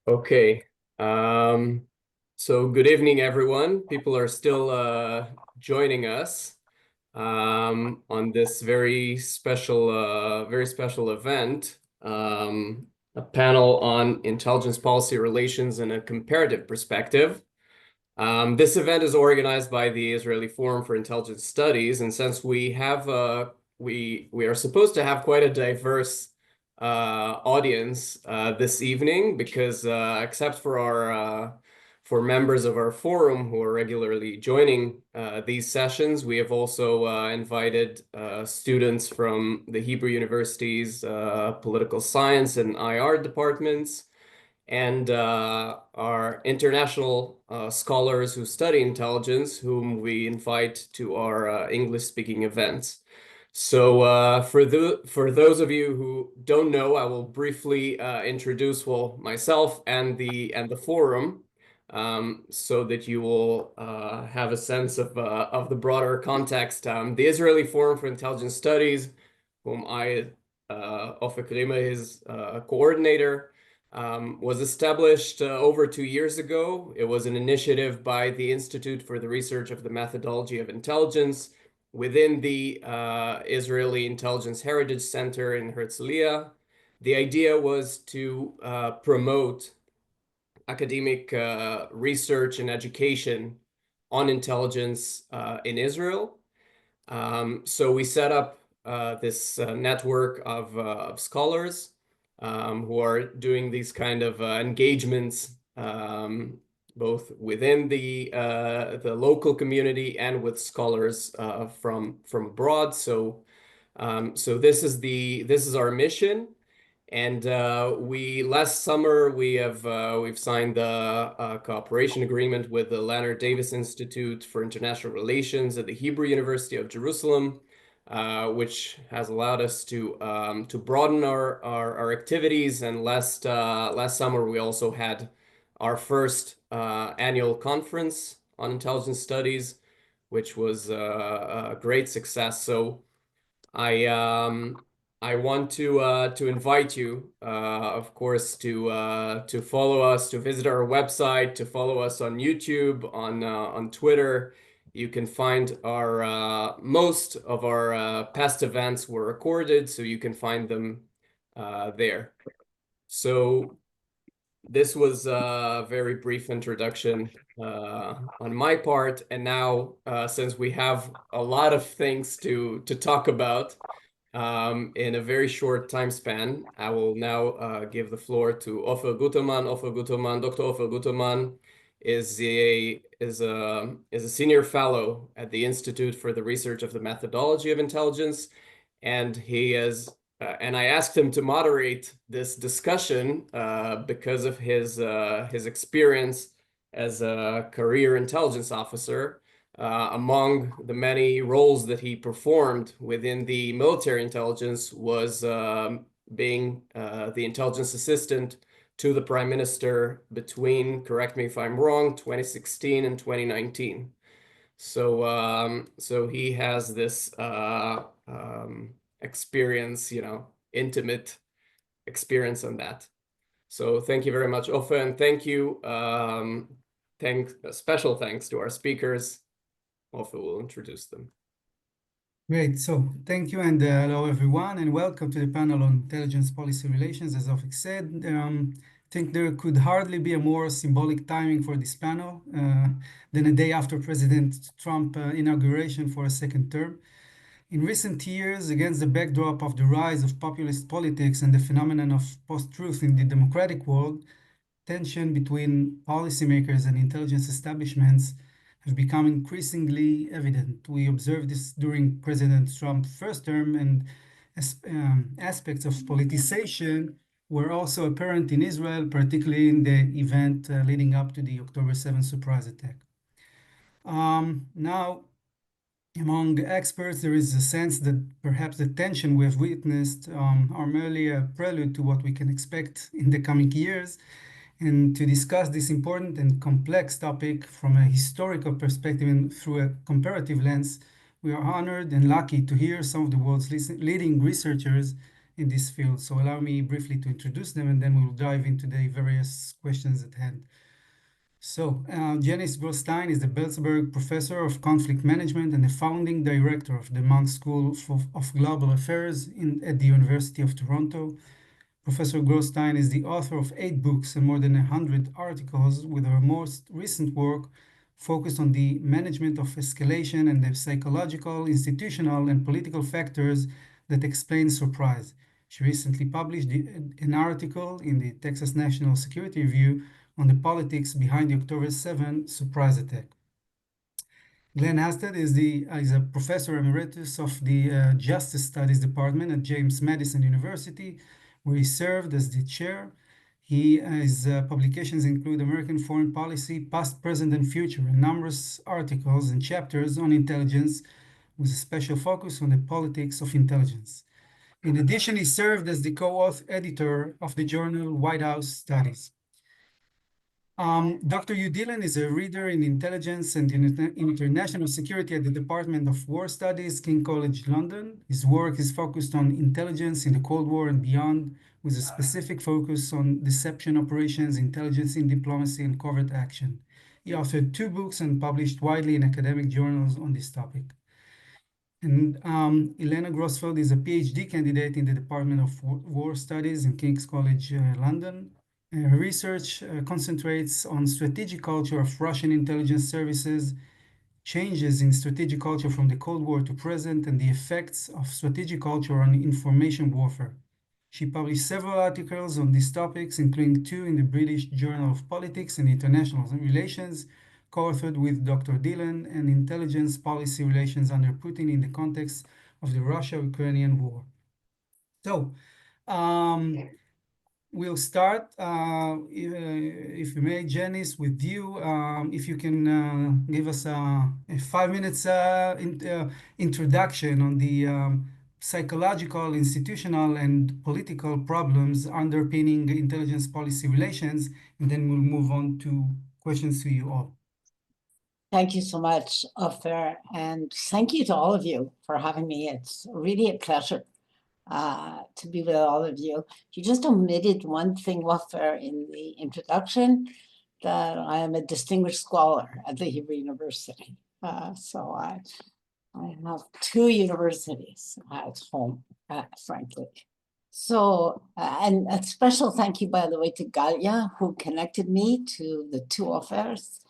Okay. Um, so good evening, everyone. People are still joining us on this very special event, a panel on intelligence policy relations in a comparative perspective. This event is organized by the Israeli Forum for Intelligence Studies, and since we have we are supposed to have quite a diverse audience this evening, because except for our for members of our forum who are regularly joining these sessions, we have also invited students from the Hebrew University's political science and IR departments, and our international scholars who study intelligence, whom we invite to our English-speaking events. So for those of you who don't know, I will briefly introduce myself and the forum, so that you will have a sense of the broader context. The Israeli Forum for Intelligence Studies, whom I Ofer Krima, his coordinator, was established over 2 years ago. It was an initiative by the Institute for the Research of the Methodology of Intelligence within the Israeli Intelligence Heritage Center in Herzliya. The idea was to promote academic research and education on intelligence in Israel. So we set up this network of scholars who are doing these kind of engagements, both within the local community and with scholars from abroad. So this is our mission. And last summer we've signed the cooperation agreement with the Leonard Davis Institute for International Relations at the Hebrew University of Jerusalem, which has allowed us to broaden our activities. And last summer we also had our first annual conference on intelligence studies, which was a great success. So I want to invite you, of course, to follow us, to visit our website, to follow us on YouTube, on Twitter. You can find our most of our past events were recorded, so you can find them there. So this was a very brief introduction on my part, and now since we have a lot of things to talk about in a very short time span, I will now give the floor to Ofer Guterman. Dr. Ofer Guterman is a senior fellow at the Institute for the Research of the Methodology of Intelligence, and and I asked him to moderate this discussion because of his experience as a career intelligence officer. Among the many roles that he performed within the military intelligence was being the intelligence assistant to the prime minister between, correct me if I'm wrong, 2016 and 2019. So he has this experience, intimate experience on that. So thank you very much, Ofer, and thank you. Special thanks to our speakers. Ofer will introduce them. Great. So thank you, and hello, everyone, and welcome to the panel on intelligence policy relations. As Ofer said, I think there could hardly be a more symbolic timing for this panel than a day after President Trump's inauguration for a second term. In recent years, against the backdrop of the rise of populist politics and the phenomenon of post-truth in the democratic world, tension between policymakers and intelligence establishments have become increasingly evident. We observed this during President Trump's first term, and aspects of politicization were also apparent in Israel, particularly in the event leading up to the October 7th surprise attack. Now, among experts, there is a sense that perhaps the tension we have witnessed are merely a prelude to what we can expect in the coming years. And to discuss this important and complex topic from a historical perspective and through a comparative lens, we are honored and lucky to hear some of the world's leading researchers in this field. So allow me briefly to introduce them, and then we'll dive into the various questions at hand. So, Janice Gross Stein is the Belzberg Professor of Conflict Management and the founding director of the Monk School of Global Affairs at the University of Toronto. Professor Gross Stein is the author of 8 books and more than 100 articles, with her most recent work focused on the management of escalation and the psychological, institutional, and political factors that explain surprise. She recently published an article in the Texas National Security Review on the politics behind the October 7 surprise attack. Glenn Hastedt is a professor emeritus of the Justice Studies Department at James Madison University, where he served as the chair. His publications include American Foreign Policy, Past, Present, and Future, and numerous articles and chapters on intelligence, with a special focus on the politics of intelligence. In addition, he served as the co-author editor of the journal White House Studies. Dr. Hugh Dillon is a reader in intelligence and international security at the Department of War Studies, King College London. His work is focused on intelligence in the Cold War and beyond, with a specific focus on deception operations, intelligence in diplomacy, and covert action. He authored 2 books and published widely in academic journals on this topic. And Elena Grossfeld is a PhD candidate in the Department of War Studies in King's College London. Her research concentrates on strategic culture of Russian intelligence services, changes in strategic culture from the Cold War to present, and the effects of strategic culture on information warfare. She published several articles on these topics, including 2 in the British Journal of Politics and International Relations, co-authored with Dr. Dillon, and Intelligence Policy Relations under Putin in the context of the Russia-Ukrainian war. So, we'll start, if you may, Janice, with you. If you can give us a 5 minutes introduction on the psychological, institutional, and political problems underpinning intelligence policy relations, and then we'll move on to questions to you all. Thank you so much, Ofer, and thank you to all of you for having me. It's really a pleasure to be with all of you. You just omitted one thing, Ofer, in the introduction, that I am a distinguished scholar at the Hebrew University. So I have 2 universities at home, frankly. So, and a special thank you, by the way, to Galia, who connected me to the 2 Ofers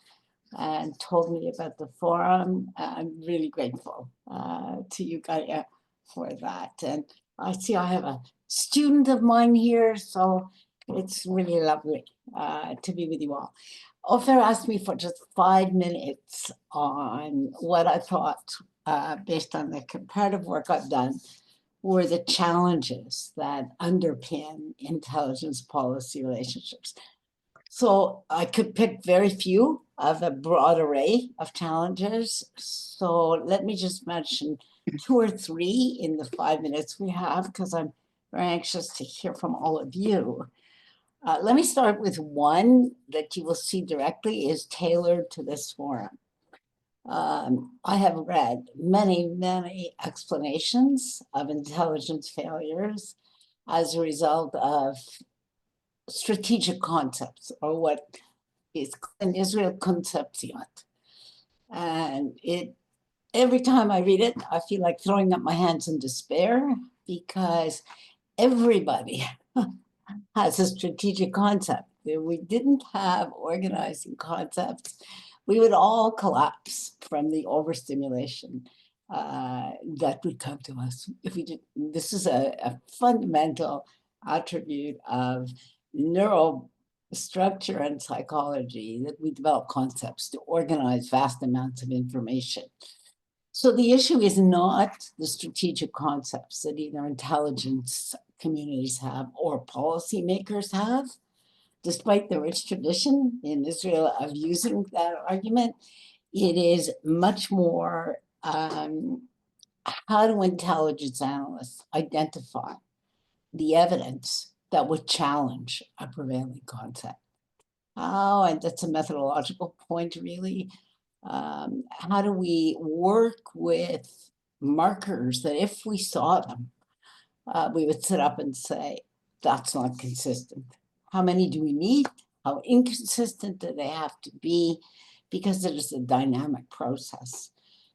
and told me about the forum. I'm really grateful to you, Galia, for that. And I see I have a student of mine here, so it's really lovely to be with you all. Ofer asked me for just 5 minutes on what I thought, based on the comparative work I've done, were the challenges that underpin intelligence policy relationships. So I could pick very few of a broad array of challenges. So let me just mention 2 or 3 in the 5 minutes we have, because I'm very anxious to hear from all of you. Let me start with one that you will see directly is tailored to this forum. I have read many explanations of intelligence failures as a result of strategic concepts, or what is in Israel conception. And every time I read it, I feel like throwing up my hands in despair, because everybody has a strategic concept. If we didn't have organizing concepts, we would all collapse from the overstimulation that would come to us if we did. This is a fundamental attribute of neural structure and psychology, that we develop concepts to organize vast amounts of information. So the issue is not the strategic concepts that either intelligence communities have or policymakers have, despite the rich tradition in Israel of using that argument. It is much more how do intelligence analysts identify the evidence that would challenge a prevailing concept? Oh, and that's a methodological point, really. How do we work with markers that, if we saw them, we would sit up and say, that's not consistent. How many do we need? How inconsistent do they have to be? Because it is a dynamic process.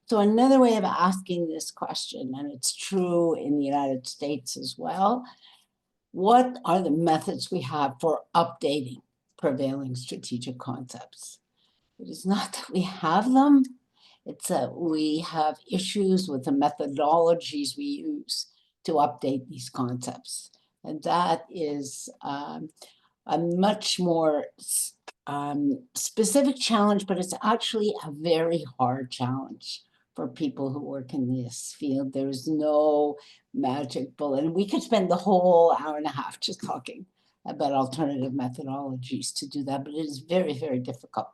So another way of asking this question, and it's true in the United States as well, what are the methods we have for updating prevailing strategic concepts? It is not that we have them, it's that we have issues with the methodologies we use to update these concepts. And that is a much more specific challenge, but it's actually a very hard challenge for people who work in this field. There's no magic bullet. And we could spend the whole hour and a half just talking about alternative methodologies to do that, but it is very, very difficult.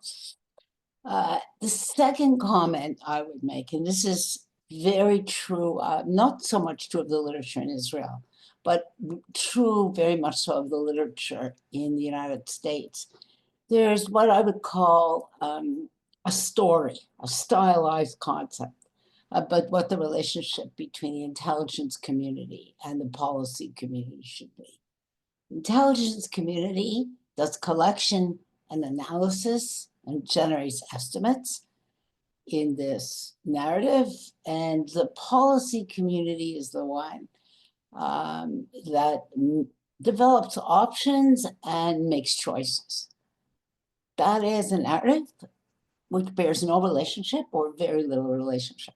The second comment I would make, and this is very true, not so much true of the literature in Israel, but true very much so of the literature in the United States. There's what I would call a story, a stylized concept about what the relationship between the intelligence community and the policy community should be. Intelligence community does collection and analysis and generates estimates in this narrative, and the policy community is the one that develops options and makes choices. That is a narrative which bears no relationship or very little relationship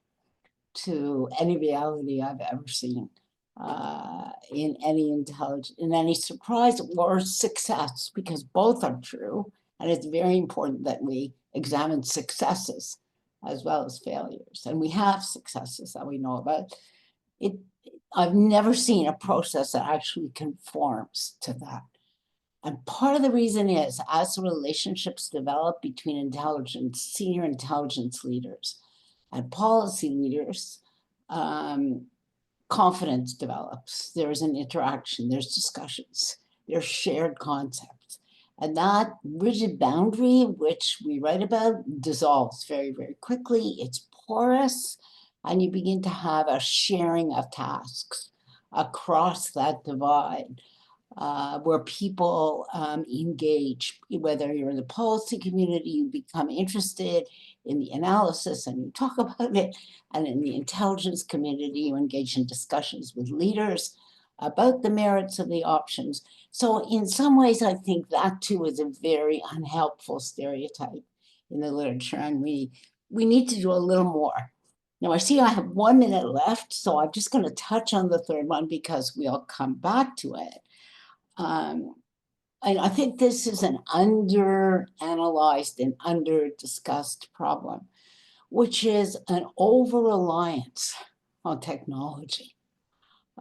to any reality I've ever seen in any surprise or success, because both are true. And it's very important that we examine successes as well as failures. And we have successes that we know about. I've never seen a process that actually conforms to that. And part of the reason is, as the relationships develop between senior intelligence leaders and policy leaders, confidence develops. There's an interaction, there's discussions, there's shared concepts. And that rigid boundary, which we write about, dissolves very, very quickly. It's porous, and you begin to have a sharing of tasks across that divide. Where people engage, whether you're in the policy community, you become interested in the analysis and you talk about it, and in the intelligence community, you engage in discussions with leaders about the merits of the options. So in some ways, I think that too is a very unhelpful stereotype in the literature, and we need to do a little more. Now, I see I have 1 minute left, so I'm just going to touch on the third one because we'll come back to it. And I think this is an under-analyzed and under-discussed problem, which is an over-reliance on technology,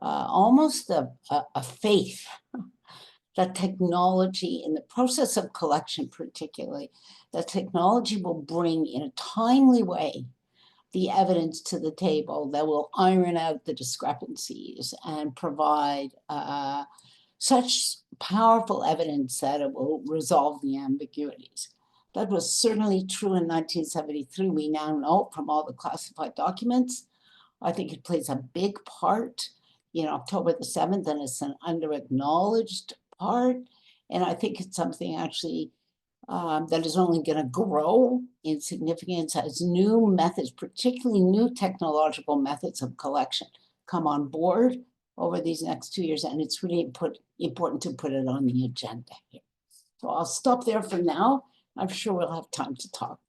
almost a faith that technology, in the process of collection particularly, that technology will bring in a timely way the evidence to the table that will iron out the discrepancies and provide such powerful evidence that it will resolve the ambiguities. That was certainly true in 1973. We now know from all the classified documents. I think it plays a big part in October the 7th, and it's an under-acknowledged part. And I think it's something actually that is only going to grow in significance as new methods, particularly new technological methods of collection, come on board over these next 2 years, and it's really important to put it on the agenda here. So I'll stop there for now. I'm sure we'll have time to talk.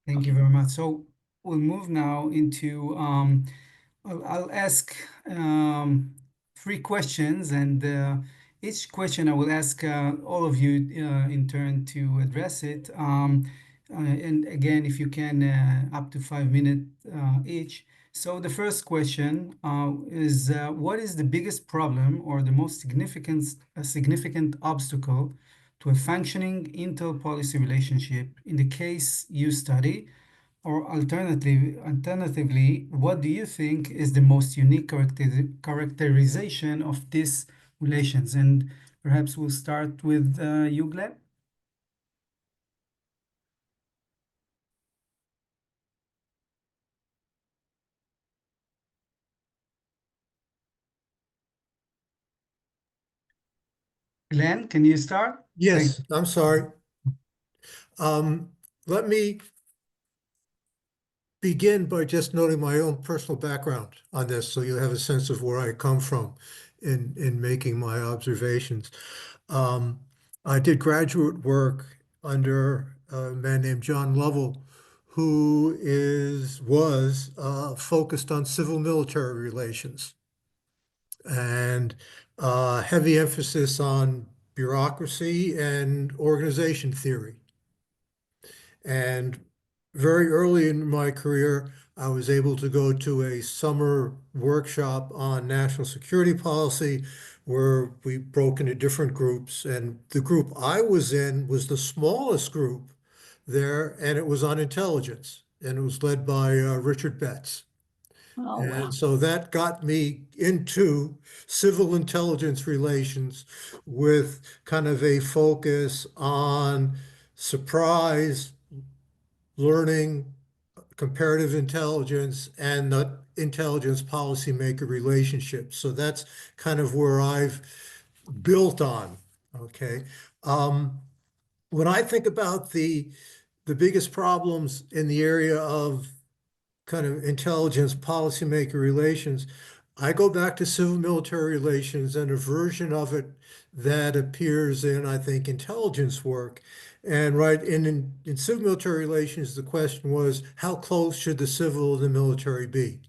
Thank you very much. So we'll move now into, I'll ask 3 questions, and each question I will ask all of you in turn to address it. And again, if you can, up to 5 minutes each. So the first question is, what is the biggest problem or the most significant obstacle to a functioning intel-policy relationship in the case you study? Or alternatively, what do you think is the most unique characterization of these relations? And perhaps we'll start with you, Gleb. Glenn, can you start? Yes, I'm sorry. Let me begin by just noting my own personal background on this, so you have a sense of where I come from in making my observations. I did graduate work under a man named John Lovell, who was focused on civil-military relations and heavy emphasis on bureaucracy and organization theory. And very early in my career, I was able to go to a summer workshop on national security policy where we broke into different groups. And the group I was in was the smallest group there, and it was on intelligence. And it was led by Richard Betts. Oh, wow. And so that got me into civil intelligence relations with kind of a focus on surprise, learning, comparative intelligence, and the intelligence policymaker relationship. So that's kind of where I've built on, okay? When I think about the biggest problems in the area of kind of intelligence policymaker relations, I go back to civil military relations and a version of it that appears in, I think, intelligence work. And right in civil military relations, the question was, how close should the civil and the military be?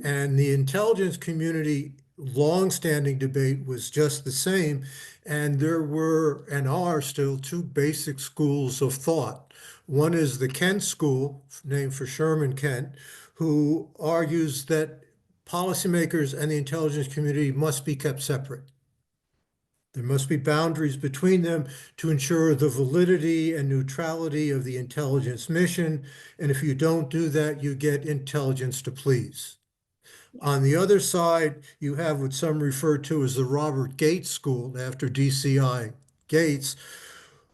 And the intelligence community long-standing debate was just the same. And there were and are still two basic schools of thought. One is the Kent School, named for Sherman Kent, who argues that policymakers and the intelligence community must be kept separate. There must be boundaries between them to ensure the validity and neutrality of the intelligence mission. And if you don't do that, you get intelligence to please. On the other side, you have what some refer to as the Robert Gates School, after DCI Gates,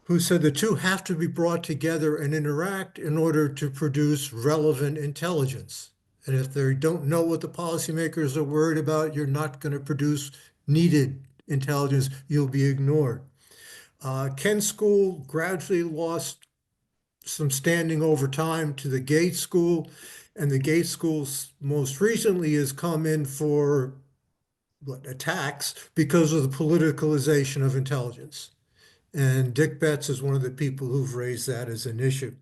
who said the two have to be brought together and interact in order to produce relevant intelligence. And if they don't know what the policymakers are worried about, you're not going to produce needed intelligence. You'll be ignored. Ken School gradually lost some standing over time to the Gates School, and the Gates School most recently has come in for attacks because of the politicalization of intelligence. And Dick Betts is one of the people who've raised that as an issue.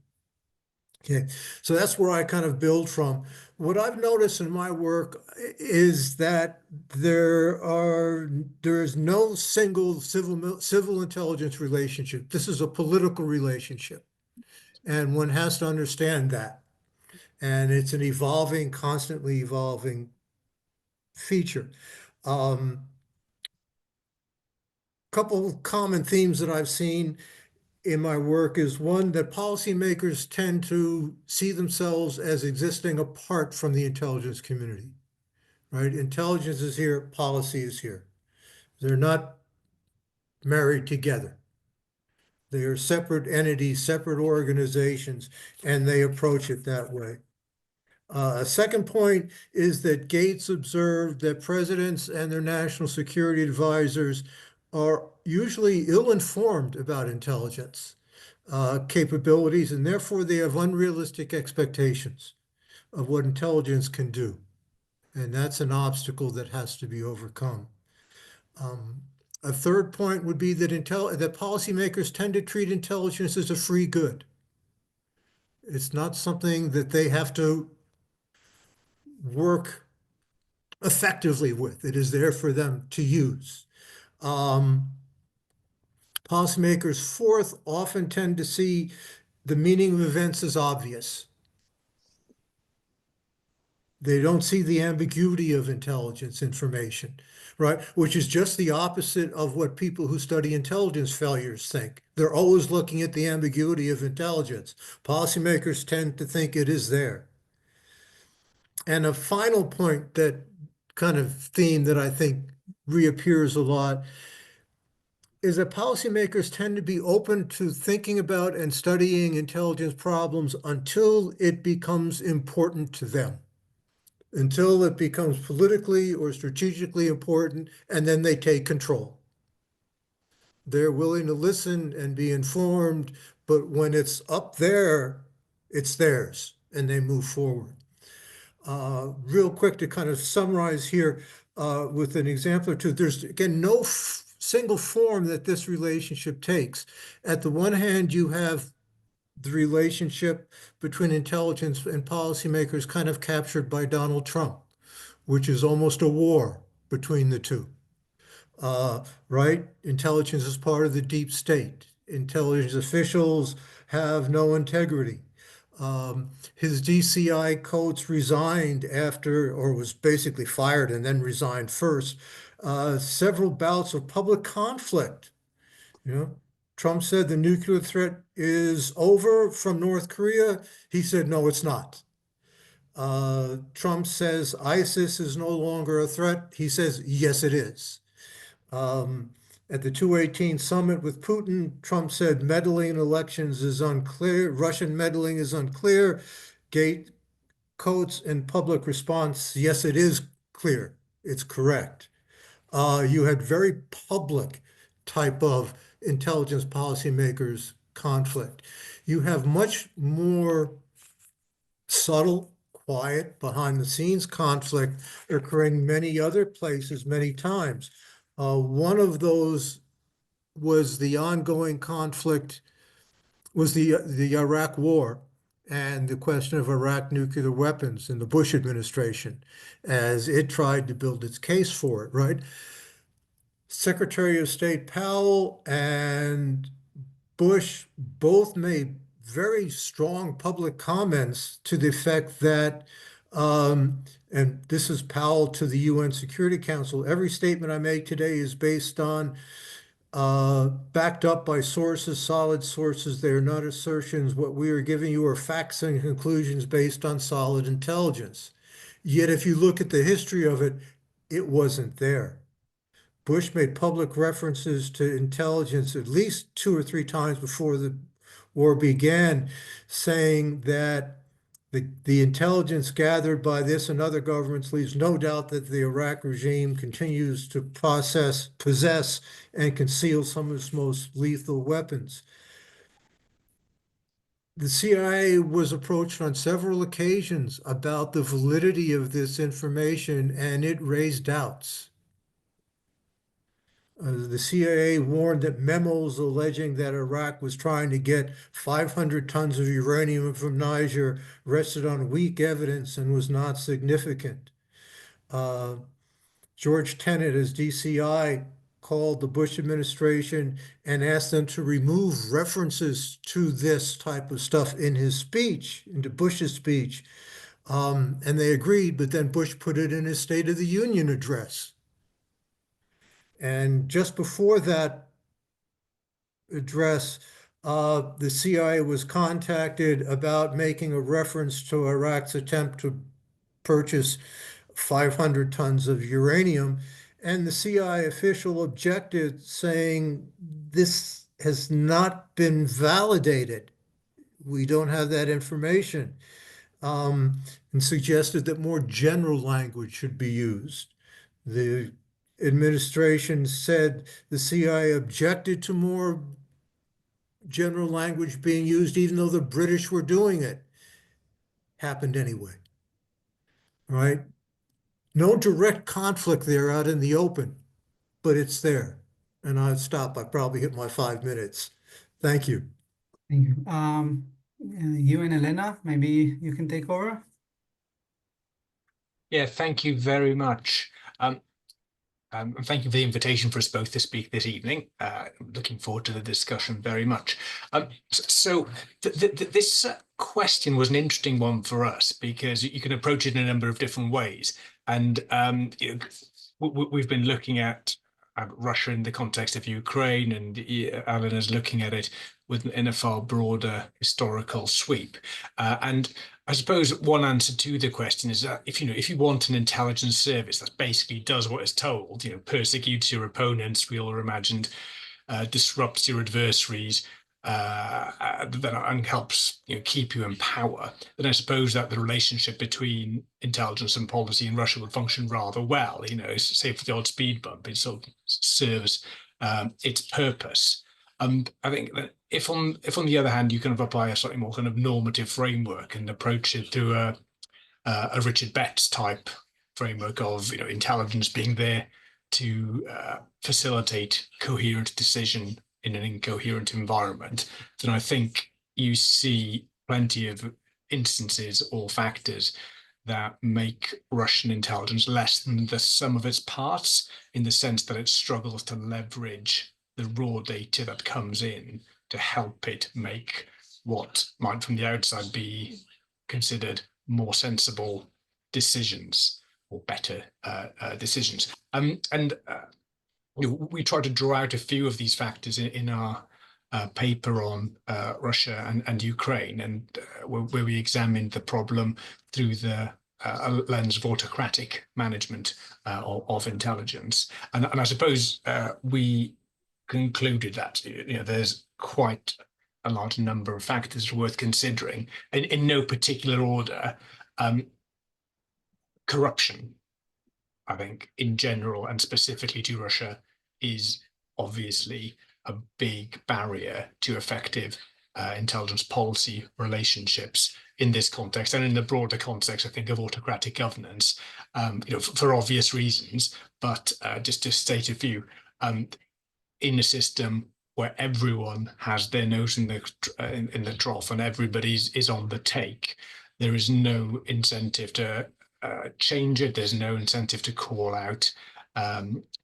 Okay, so that's where I kind of build from. What I've noticed in my work is that there is no single civil intelligence relationship. This is a political relationship, and one has to understand that. And it's an evolving, constantly evolving feature. Couple common themes that I've seen in my work is one, that policymakers tend to see themselves as existing apart from the intelligence community, right? Intelligence is here, policy is here. They're not married together. They are separate entities, separate organizations, and they approach it that way. A second point is that Gates observed that presidents and their national security advisors are usually ill-informed about intelligence capabilities, and therefore they have unrealistic expectations of what intelligence can do. And that's an obstacle that has to be overcome. A third point would be that policymakers tend to treat intelligence as a free good. It's not something that they have to work effectively with. It is there for them to use. Policymakers, fourth, often tend to see the meaning of events as obvious. They don't see the ambiguity of intelligence information, right? Which is just the opposite of what people who study intelligence failures think. They're always looking at the ambiguity of intelligence. Policymakers tend to think it is there. And a final point, that kind of theme that I think reappears a lot, is that policymakers tend to be open to thinking about and studying intelligence problems until it becomes important to them, until it becomes politically or strategically important, and then they take control. They're willing to listen and be informed, but when it's up there, it's theirs, and they move forward. Real quick to kind of summarize here with an example or two, there's, again, no single form that this relationship takes. At the one hand, you have the relationship between intelligence and policymakers kind of captured by Donald Trump, which is almost a war between the two. Right? Intelligence is part of the deep state. Intelligence officials have no integrity. His DCI coach resigned after, or was basically fired and then resigned first, several bouts of public conflict. You know, Trump said the nuclear threat is over from North Korea. He said, no, it's not. Trump says ISIS is no longer a threat. He says, yes, it is. At the 218 summit with Putin, Trump said meddling in elections is unclear. Russian meddling is unclear. Gate codes and public response, yes, it is clear. It's correct. You had very public type of intelligence policymakers conflict. You have much more subtle, quiet, behind the scenes conflict occurring many other places, many times. One of those was the ongoing conflict, was the Iraq War and the question of Iraq nuclear weapons in the Bush administration as it tried to build its case for it, right? Secretary of State Powell and Bush both made very strong public comments to the effect that, and this is Powell to the UN Security Council, every statement I make today is based on, backed up by sources, solid sources. They are not assertions. What we are giving you are facts and conclusions based on solid intelligence. Yet if you look at the history of it, it wasn't there. Bush made public references to intelligence at least 2 or 3 times before the war began, saying that the intelligence gathered by this and other governments leaves no doubt that the Iraq regime continues to possess, and conceal some of its most lethal weapons. The CIA was approached on several occasions about the validity of this information, and it raised doubts. The CIA warned that memos alleging that Iraq was trying to get 500 tons of uranium from Niger rested on weak evidence and was not significant. George Tenet, as DCI, called the Bush administration and asked them to remove references to this type of stuff in his speech, into Bush's speech. And they agreed, but then Bush put it in his State of the Union address. And just before that address, the CIA was contacted about making a reference to Iraq's attempt to purchase 500 tons of uranium. And the CIA official objected, saying, this has not been validated. We don't have that information. And suggested that more general language should be used. The administration said the CIA objected to more general language being used, even though the British were doing it. Happened anyway, right? No direct conflict there out in the open, but it's there. And I'll stop. I probably hit my 5 minutes. Thank you. Thank you. You and Elena, maybe you can take over. Yeah, thank you very much. And thank you for the invitation for us both to speak this evening. Looking forward to the discussion very much. This question was an interesting one for us because you can approach it in a number of different ways. And we've been looking at Russia in the context of Ukraine, and Elena's looking at it within a far broader historical sweep. And I suppose one answer to the question is that if you want an intelligence service that basically does what it's told, persecutes your opponents, we all imagined, disrupts your adversaries, and helps keep you in power, then I suppose that the relationship between intelligence and policy in Russia would function rather well. Say for the odd speed bump, it sort of serves its purpose. I think that if on the other hand you kind of apply a slightly more kind of normative framework and approach it through a Richard Betts type framework of intelligence being there to facilitate coherent decision in an incoherent environment, then I think you see plenty of instances or factors that make Russian intelligence less than the sum of its parts, in the sense that it struggles to leverage the raw data that comes in to help it make what might from the outside be considered more sensible decisions or better decisions. We try to draw out a few of these factors in our paper on Russia and Ukraine, and where we examined the problem through the lens of autocratic management of intelligence. And I suppose we concluded that there's quite a large number of factors worth considering, in no particular order. Corruption, I think, in general and specifically to Russia, is obviously a big barrier to effective intelligence policy relationships in this context, and in the broader context, I think, of autocratic governance, for obvious reasons. But just to state a few, in a system where everyone has their nose in the trough and everybody is on the take, there is no incentive to change it. There's no incentive to call out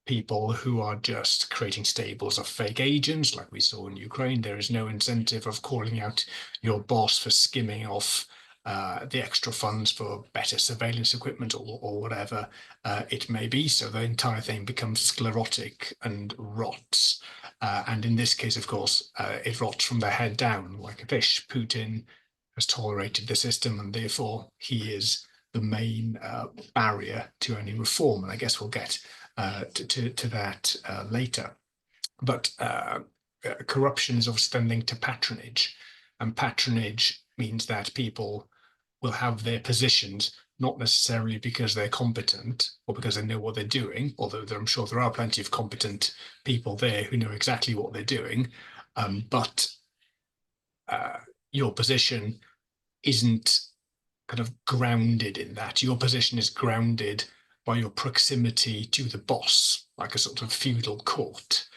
people who are just creating stables of fake agents, like we saw in Ukraine. There is no incentive of calling out your boss for skimming off the extra funds for better surveillance equipment or whatever it may be. So the entire thing becomes sclerotic and rots. And in this case, of course, it rots from the head down like a fish. Putin has tolerated the system, and therefore he is the main barrier to any reform. And I guess we'll get to that later. But corruption is obviously then linked to patronage, and patronage means that people will have their positions not necessarily because they're competent or because they know what they're doing, although I'm sure there are plenty of competent people there who know exactly what they're doing, but your position isn't kind of grounded in that. Your position is grounded by your proximity to the boss, like a sort of feudal court.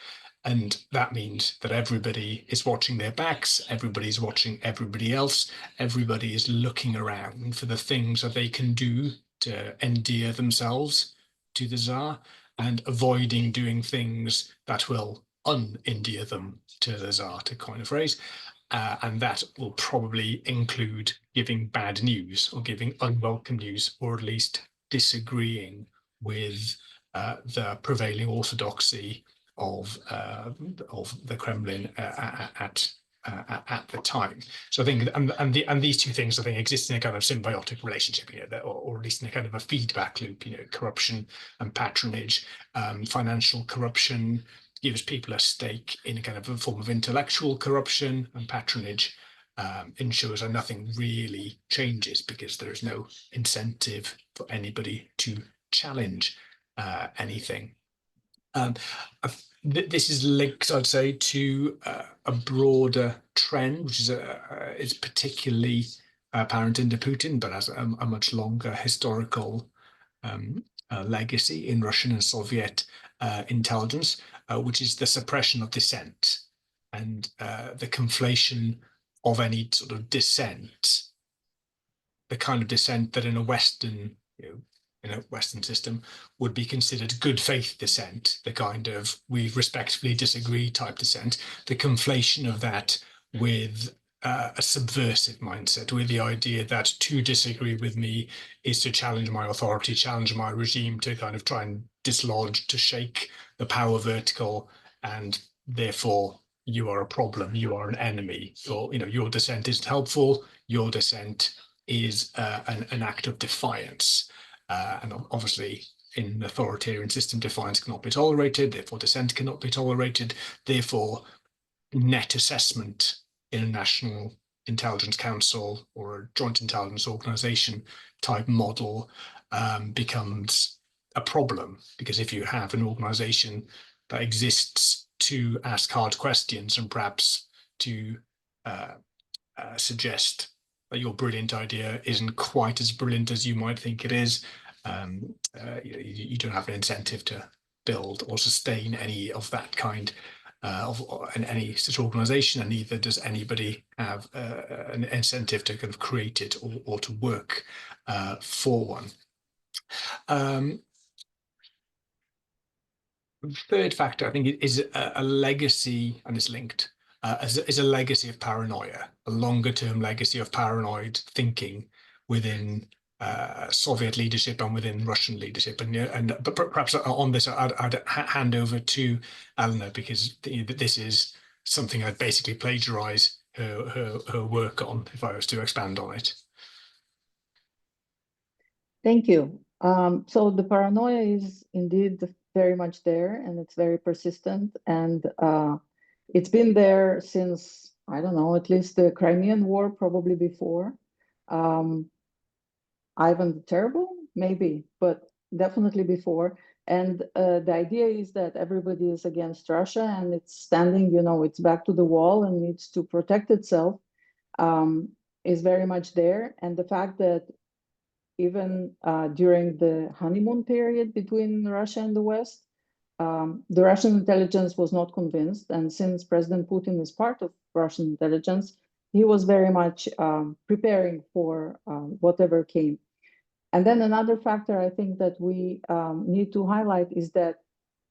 And that means that everybody is watching their backs, everybody's watching everybody else, everybody is looking around for the things that they can do to endear themselves to the Tsar, and avoiding doing things that will unendear them to the Tsar, to coin a phrase. And that will probably include giving bad news or giving unwelcome news, or at least disagreeing with the prevailing orthodoxy of the Kremlin at the time. So I think, and these two things, I think, exist in a kind of symbiotic relationship, or at least in a kind of a feedback loop. Corruption and patronage, financial corruption gives people a stake in a kind of a form of intellectual corruption, and patronage ensures that nothing really changes because there is no incentive for anybody to challenge anything. This is linked, I'd say, to a broader trend, which is particularly apparent in Putin, but has a much longer historical legacy in Russian and Soviet intelligence, which is the suppression of dissent and the conflation of any sort of dissent, the kind of dissent that in a Western, in a Western system would be considered good faith dissent, the kind of we respectfully disagree type dissent, the conflation of that with a subversive mindset, with the idea that to disagree with me is to challenge my authority, challenge my regime, to kind of try and dislodge, to shake the power vertical, and therefore you are a problem, you are an enemy, or your dissent isn't helpful, your dissent is an act of defiance. And obviously, in an authoritarian system, defiance cannot be tolerated, therefore dissent cannot be tolerated, therefore net assessment in a national intelligence council or a joint intelligence organization type model becomes a problem, because if you have an organization that exists to ask hard questions and perhaps to suggest that your brilliant idea isn't quite as brilliant as you might think it is. You don't have an incentive to build or sustain any of that kind of any such organization, and neither does anybody have an incentive to kind of create it or to work for one. The third factor, I think, is a legacy, and it's linked, is a legacy of paranoia, a longer-term legacy of paranoid thinking within Soviet leadership and within Russian leadership. But perhaps on this, I'd hand over to Elena, because this is something I'd basically plagiarize her work on if I was to expand on it. Thank you. So the paranoia is indeed very much there, and it's very persistent, and it's been there since, I don't know, at least the Crimean War, probably before. Ivan the Terrible, maybe, but definitely before. And the idea is that everybody is against Russia, and it's standing, you know, it's back to the wall and needs to protect itself, is very much there. And the fact that even during the honeymoon period between Russia and the West, the Russian intelligence was not convinced. And since President Putin is part of Russian intelligence, he was very much preparing for whatever came. And then another factor I think that we need to highlight is that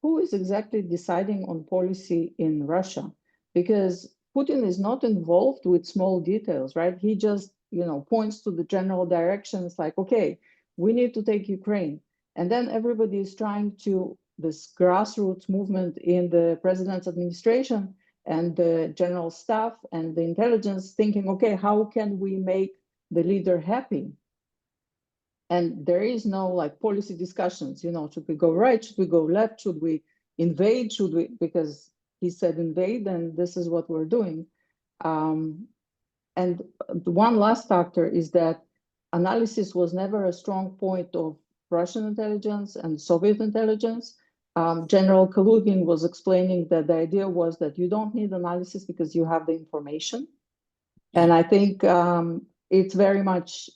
who is exactly deciding on policy in Russia? Because Putin is not involved with small details, right? He just, you know, points to the general directions like, okay, we need to take Ukraine. And then everybody is trying to, this grassroots movement in the president's administration and the general staff and the intelligence thinking, okay, how can we make the leader happy? And there is no like policy discussions, you know, should we go right? Should we go left? Should we invade? Should we, because he said invade, and this is what we're doing. And the one last factor is that analysis was never a strong point of Russian intelligence and Soviet intelligence. General Kalugin was explaining that the idea was that you don't need analysis because you have the information. And I think it's very much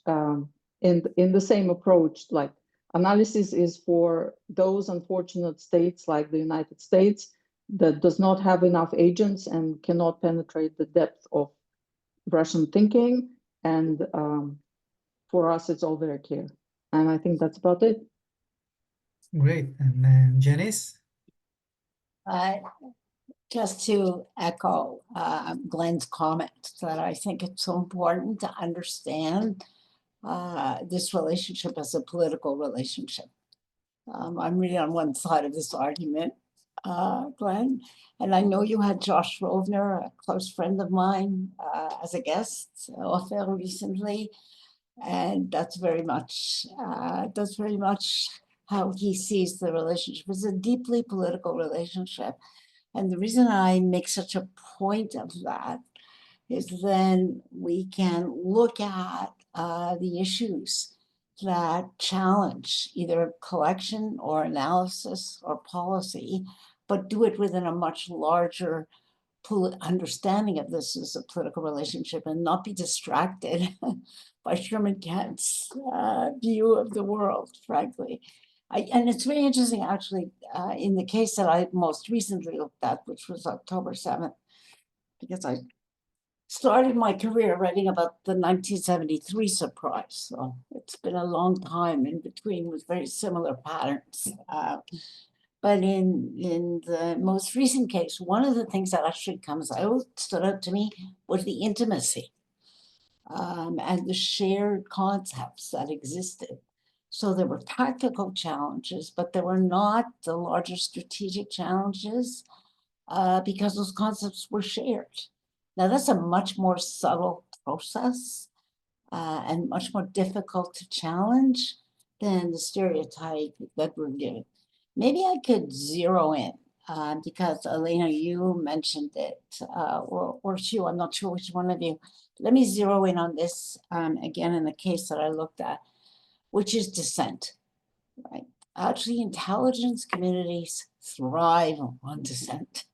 in the same approach, like analysis is for those unfortunate states like the United States that does not have enough agents and cannot penetrate the depth of Russian thinking. And for us, it's all very clear. And I think that's about it. Great. And then Janice? Just to echo Glenn's comment, that I think it's so important to understand this relationship as a political relationship. I'm really on one side of this argument, Glenn, and I know you had Josh Rovner, a close friend of mine, as a guest recently, and that's very much how he sees the relationship. It's a deeply political relationship, and the reason I make such a point of that is then we can look at the issues that challenge either collection or analysis or policy, but do it within a much larger understanding of this as a political relationship and not be distracted by Sherman Kent's view of the world, frankly. And it's very interesting, actually, in the case that I most recently looked at, which was October 7th, because I started my career writing about the 1973 surprise. So it's been a long time in between with very similar patterns. But in the most recent case, one of the things that actually stood out to me was the intimacy and the shared concepts that existed. So there were tactical challenges, but there were not the larger strategic challenges because those concepts were shared. Now, that's a much more subtle process and much more difficult to challenge than the stereotype that we're given. Maybe I could zero in because Elena, you mentioned it, or Sue, I'm not sure which one of you. Let me zero in on this again in the case that I looked at, which is dissent, right? Actually, intelligence communities thrive on dissent.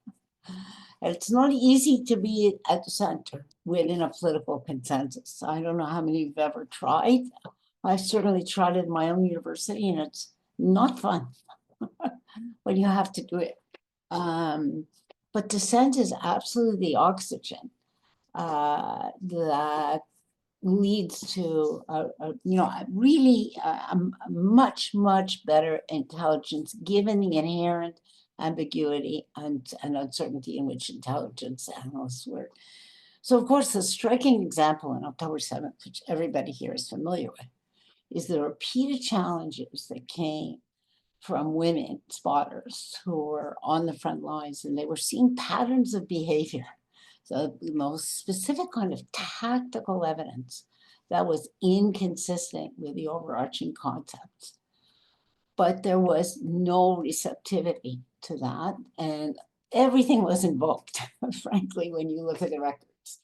And it's not easy to be at the center within a political consensus. I don't know how many of you have ever tried. I certainly tried it in my own university, and it's not fun when you have to do it. But dissent is absolutely the oxygen that leads to really a much better intelligence, given the inherent ambiguity and uncertainty in which intelligence analysts work. So of course, the striking example on October 7th, which everybody here is familiar with, is the repeated challenges that came from women spotters who were on the front lines, and they were seeing patterns of behavior. So the most specific kind of tactical evidence that was inconsistent with the overarching concepts. But there was no receptivity to that, and everything was invoked, frankly, when you look at the records.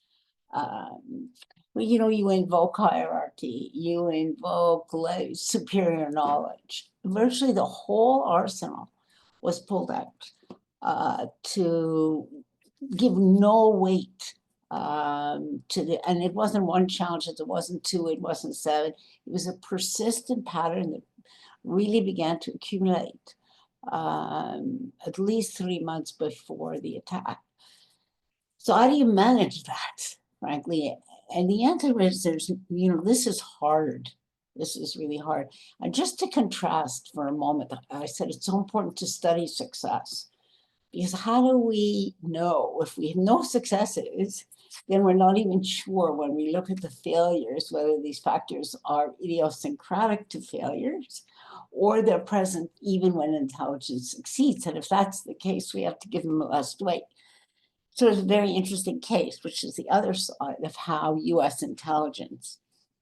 You invoke hierarchy, you invoke superior knowledge. Virtually the whole arsenal was pulled out to give no weight and it wasn't one challenge, it wasn't two, it wasn't seven. It was a persistent pattern that really began to accumulate at least 3 months before the attack. So how do you manage that, frankly? And the answer is this is hard. This is really hard. And just to contrast for a moment, I said it's so important to study success. Because how do we know if we have no successes, then we're not even sure when we look at the failures, whether these factors are idiosyncratic to failures or they're present even when intelligence succeeds. And if that's the case, we have to give them less weight. So it's a very interesting case, which is the other side of how US intelligence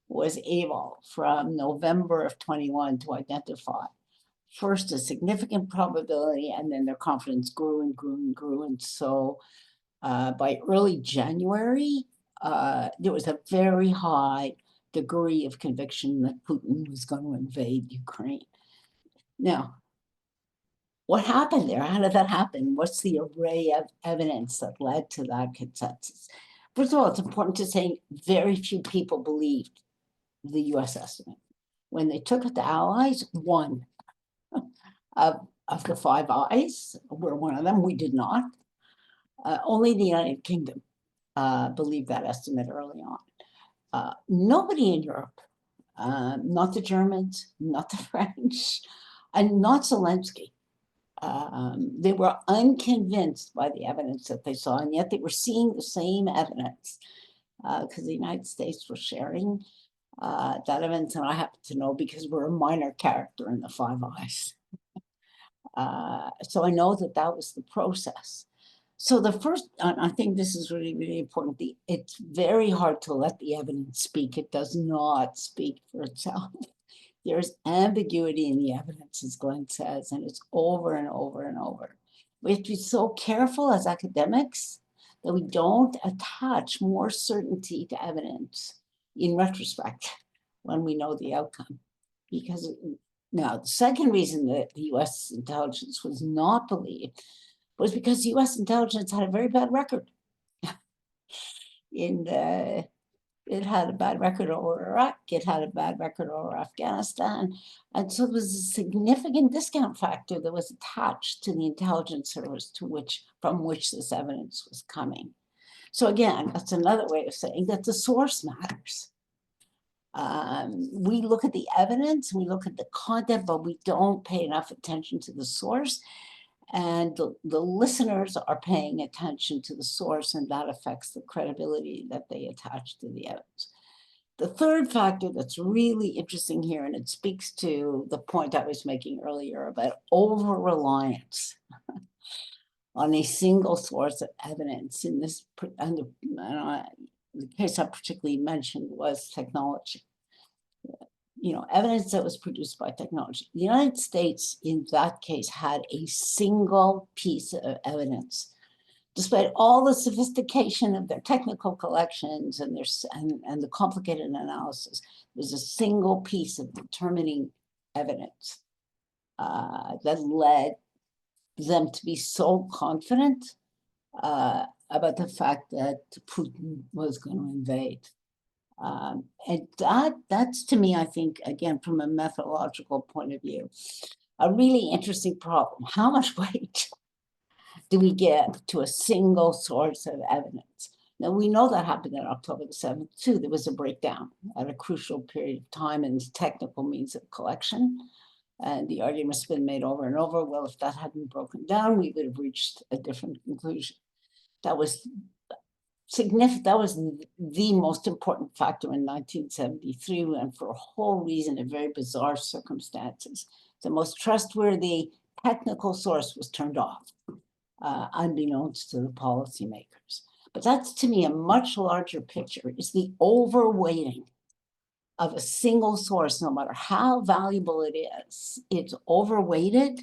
was able from November of 21 to identify first a significant probability, and then their confidence grew and grew and grew. And so by early January, there was a very high degree of conviction that Putin was going to invade Ukraine. Now, what happened there? How did that happen? What's the array of evidence that led to that consensus? First of all, it's important to say very few people believed the US estimate. When they took it to allies, one of the Five Eyes, we're one of them, we did not. Only the United Kingdom believed that estimate early on. Nobody in Europe, not the Germans, not the French, and not Zelensky. They were unconvinced by the evidence that they saw, and yet they were seeing the same evidence because the United States was sharing that evidence, and I happen to know because we're a minor character in the Five Eyes. So I know that that was the process. So the first, I think this is really, really important. It's very hard to let the evidence speak. It does not speak for itself. There's ambiguity in the evidence, as Glenn says, and it's over and over and over. We have to be so careful as academics that we don't attach more certainty to evidence in retrospect when we know the outcome. Because now, the second reason that the US intelligence was not believed was because US intelligence had a very bad record. It had a bad record over Iraq, it had a bad record over Afghanistan, and so there was a significant discount factor that was attached to the intelligence service from which this evidence was coming. So again, that's another way of saying that the source matters. We look at the evidence, we look at the content, but we don't pay enough attention to the source. And the listeners are paying attention to the source, and that affects the credibility that they attach to the evidence. The third factor that's really interesting here, and it speaks to the point I was making earlier about over-reliance on a single source of evidence in this, and the case I particularly mentioned was technology. Evidence that was produced by technology. The United States, in that case, had a single piece of evidence. Despite all the sophistication of their technical collections and the complicated analysis, there's a single piece of determining evidence that led them to be so confident about the fact that Putin was going to invade. And that's to me, I think, again, from a methodological point of view, a really interesting problem. How much weight do we give to a single source of evidence? Now, we know that happened on October the 7th, too. There was a breakdown at a crucial period of time in technical means of collection. And the argument's been made over and over. Well, if that hadn't broken down, we would have reached a different conclusion. That was significant. That was the most important factor in 1973, and for a whole reason of very bizarre circumstances. The most trustworthy technical source was turned off, unbeknownst to the policymakers. But that's, to me, a much larger picture, is the overweighting of a single source, no matter how valuable it is. It's overweighted,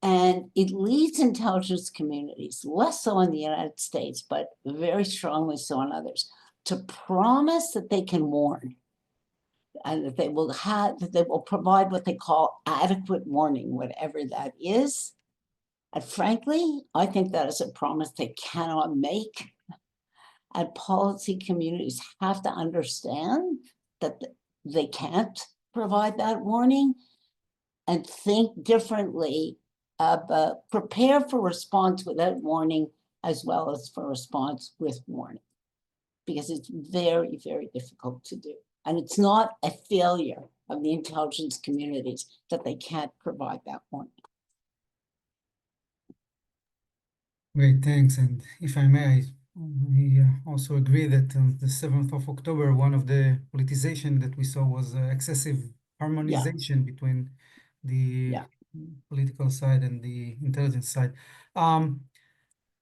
and it leads intelligence communities, less so in the United States, but very strongly so in others, to promise that they can warn, and that they will provide what they call adequate warning, whatever that is. And frankly, I think that is a promise they cannot make. And policy communities have to understand that they can't provide that warning, and think differently about, prepare for response without warning as well as for response with warning, because it's very, very difficult to do. And it's not a failure of the intelligence communities that they can't provide that warning. Great, thanks. And if I may, we also agree that on the 7th of October, one of the politicization that we saw was excessive harmonization between the political side and the intelligence side.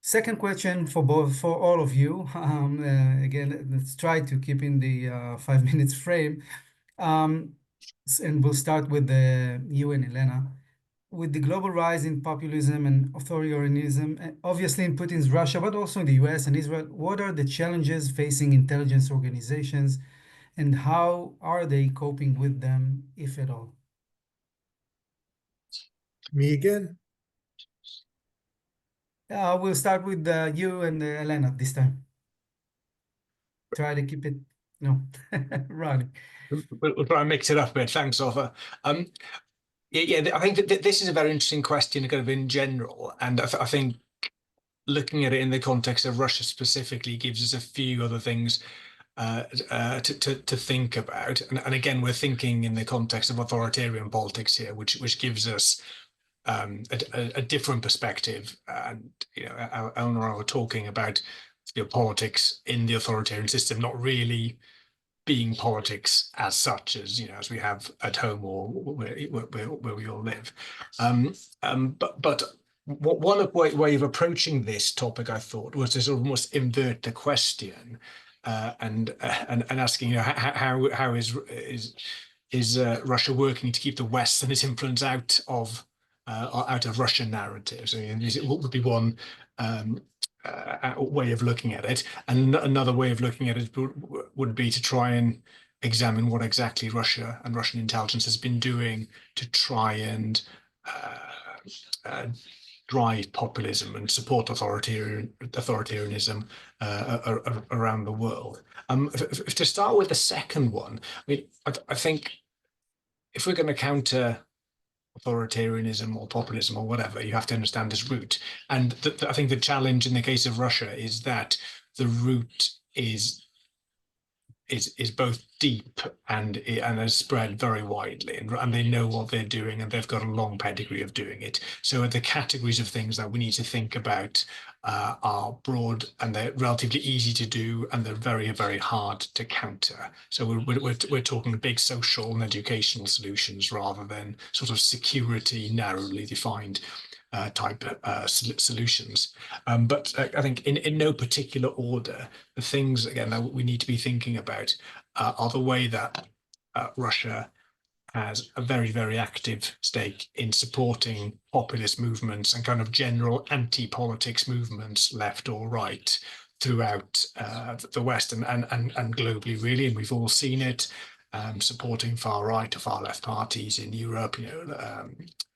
Second question for all of you. Again, let's try to keep in the 5 minutes frame. And we'll start with you and Elena. With the global rise in populism and authoritarianism, obviously in Putin's Russia, but also in the US and Israel, what are the challenges facing intelligence organizations, and how are they coping with them, if at all? Me again? We'll start with you and Elena this time. Try to keep it, running. We'll try and mix it up a bit. Thanks, Arthur. I think that this is a very interesting question, kind of in general, and I think looking at it in the context of Russia specifically gives us a few other things to think about. And again, we're thinking in the context of authoritarian politics here, which gives us a different perspective. And Elena and I were talking about politics in the authoritarian system not really being politics as such as we have at home or where we all live. But one way of approaching this topic, I thought, was to sort of almost invert the question and asking, how is Russia working to keep the West and its influence out of Russian narratives? What would be one way of looking at it, and another way of looking at it would be to try and examine what exactly Russia and Russian intelligence has been doing to try and drive populism and support authoritarianism around the world. To start with the second one, I think if we're going to counter authoritarianism or populism or whatever, you have to understand this root. And I think the challenge in the case of Russia is that the root is both deep and has spread very widely, and they know what they're doing, and they've got a long pedigree of doing it. So the categories of things that we need to think about are broad, and they're relatively easy to do, and they're very, very hard to counter. So we're talking big social and educational solutions rather than sort of security, narrowly defined type solutions. But I think in no particular order, the things, again, that we need to be thinking about are the way that Russia has a very, very active stake in supporting populist movements and kind of general anti-politics movements, left or right, throughout the West and globally, really. And we've all seen it. supporting far right or far left parties in Europe,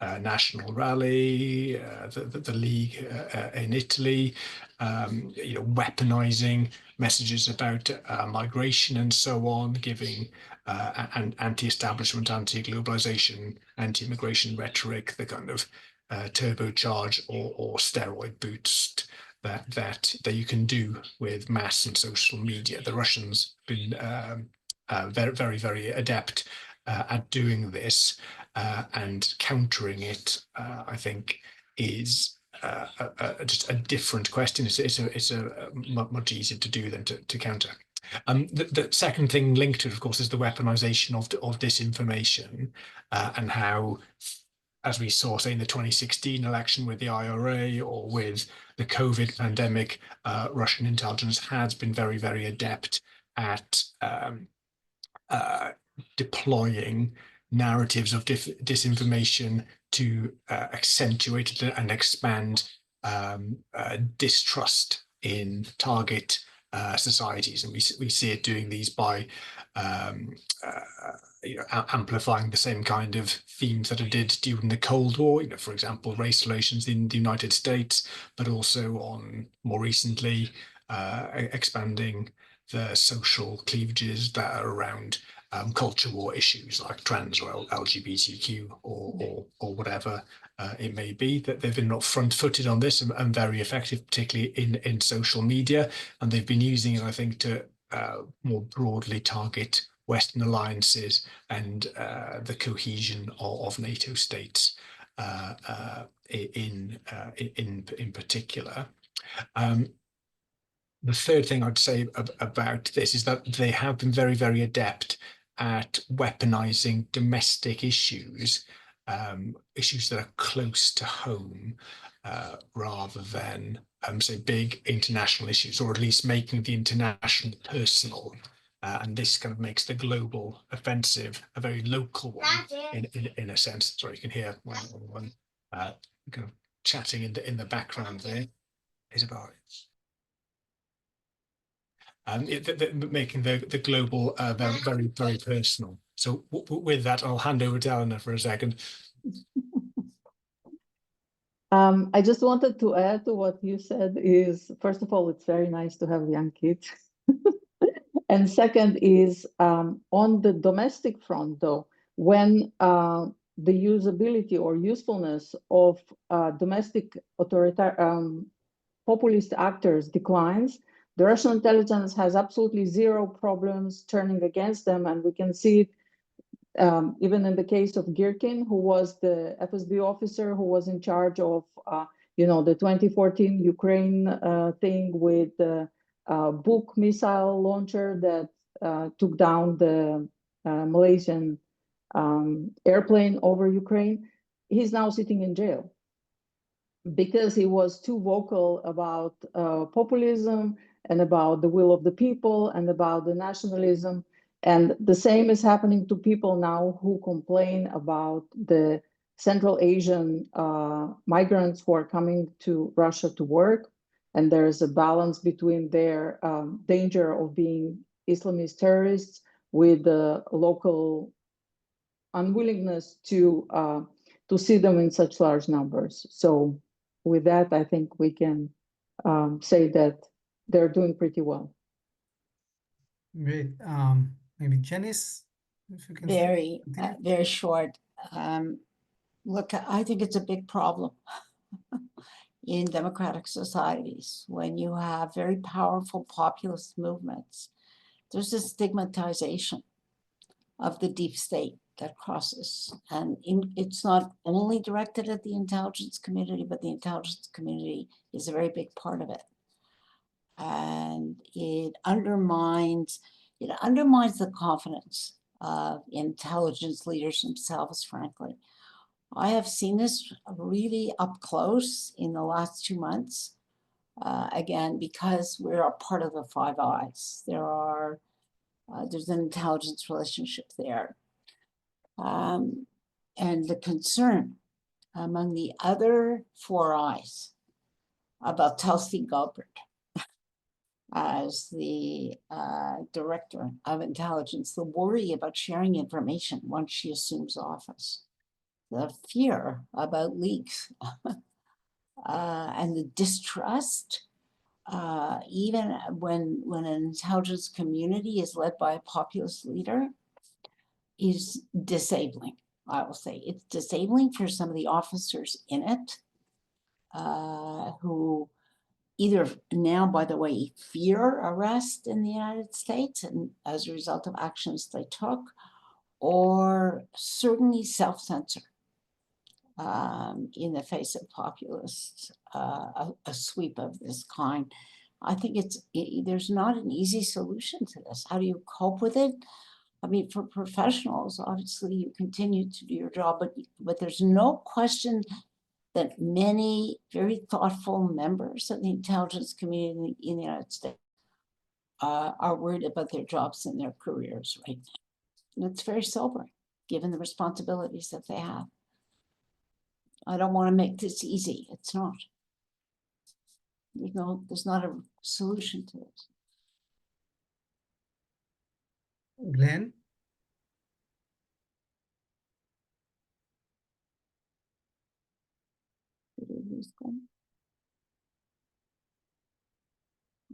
National Rally, the League in Italy, weaponizing messages about migration and so on, giving anti-establishment, anti-globalization, anti-immigration rhetoric the kind of turbocharge or steroid boost that you can do with mass and social media. The Russians have been very, very, very adept at doing this, and countering it, I think, is just a different question. It's much easier to do than to counter. The second thing linked to it, of course, is the weaponization of disinformation, and how, as we saw, say, in the 2016 election with the IRA or with the COVID pandemic, Russian intelligence has been very, very adept at deploying narratives of disinformation to accentuate and expand distrust in target societies, and we see it doing these by amplifying the same kind of themes that it did during the Cold War. For example, race relations in the United States, but also on more recently expanding the social cleavages that are around culture war issues like trans or LGBTQ or whatever it may be. That they've been not front-footed on this and very effective, particularly in social media, and they've been using it, I think, to more broadly target Western alliances and the cohesion of NATO states in particular. The third thing I'd say about this is that they have been very, very adept at weaponizing domestic issues, issues that are close to home, rather than, say, big international issues, or at least making the international personal. And this kind of makes the global offensive a very local one in a sense. Sorry, you can hear one kind of chatting in the background there. Is about making the global very, very, very personal. So with that, I'll hand over to Elena for a second. I just wanted to add to what you said is, first of all, it's very nice to have young kids. And second is, on the domestic front, though, when the usability or usefulness of domestic authoritarian populist actors declines, the Russian intelligence has absolutely zero problems turning against them. And we can see it even in the case of Girkin, who was the FSB officer who was in charge of, the 2014 Ukraine thing with the Buk missile launcher that took down the Malaysian airplane over Ukraine. He's now sitting in jail because he was too vocal about populism and about the will of the people and about the nationalism. And the same is happening to people now who complain about the Central Asian migrants who are coming to Russia to work. And there's a balance between their danger of being Islamist terrorists with the local unwillingness to see them in such large numbers. So with that, I think we can say that they're doing pretty well. Great. Maybe Janice, if you can. Very short. Look, I think it's a big problem in democratic societies when you have very powerful populist movements. There's a stigmatization of the deep state that crosses, and it's not only directed at the intelligence community, but the intelligence community is a very big part of it. And it undermines the confidence of intelligence leaders themselves, frankly. I have seen this really up close in the last 2 months, again, because we're a part of the Five Eyes. There's an intelligence relationship there. And the concern among the other Four Eyes about Tulsi Gabbard as the director of intelligence, the worry about sharing information once she assumes office, the fear about leaks, and the distrust, even when an intelligence community is led by a populist leader, is disabling. I will say it's disabling for some of the officers in it, who either now, by the way, fear arrest in the United States and as a result of actions they took, or certainly self-censor in the face of populists, a sweep of this kind. I think there's not an easy solution to this. How do you cope with it? I mean, for professionals, obviously you continue to do your job, but there's no question that many very thoughtful members of the intelligence community in the United States are worried about their jobs and their careers right now. And it's very sobering, given the responsibilities that they have. I don't want to make this easy. It's not. There's not a solution to this. Glenn?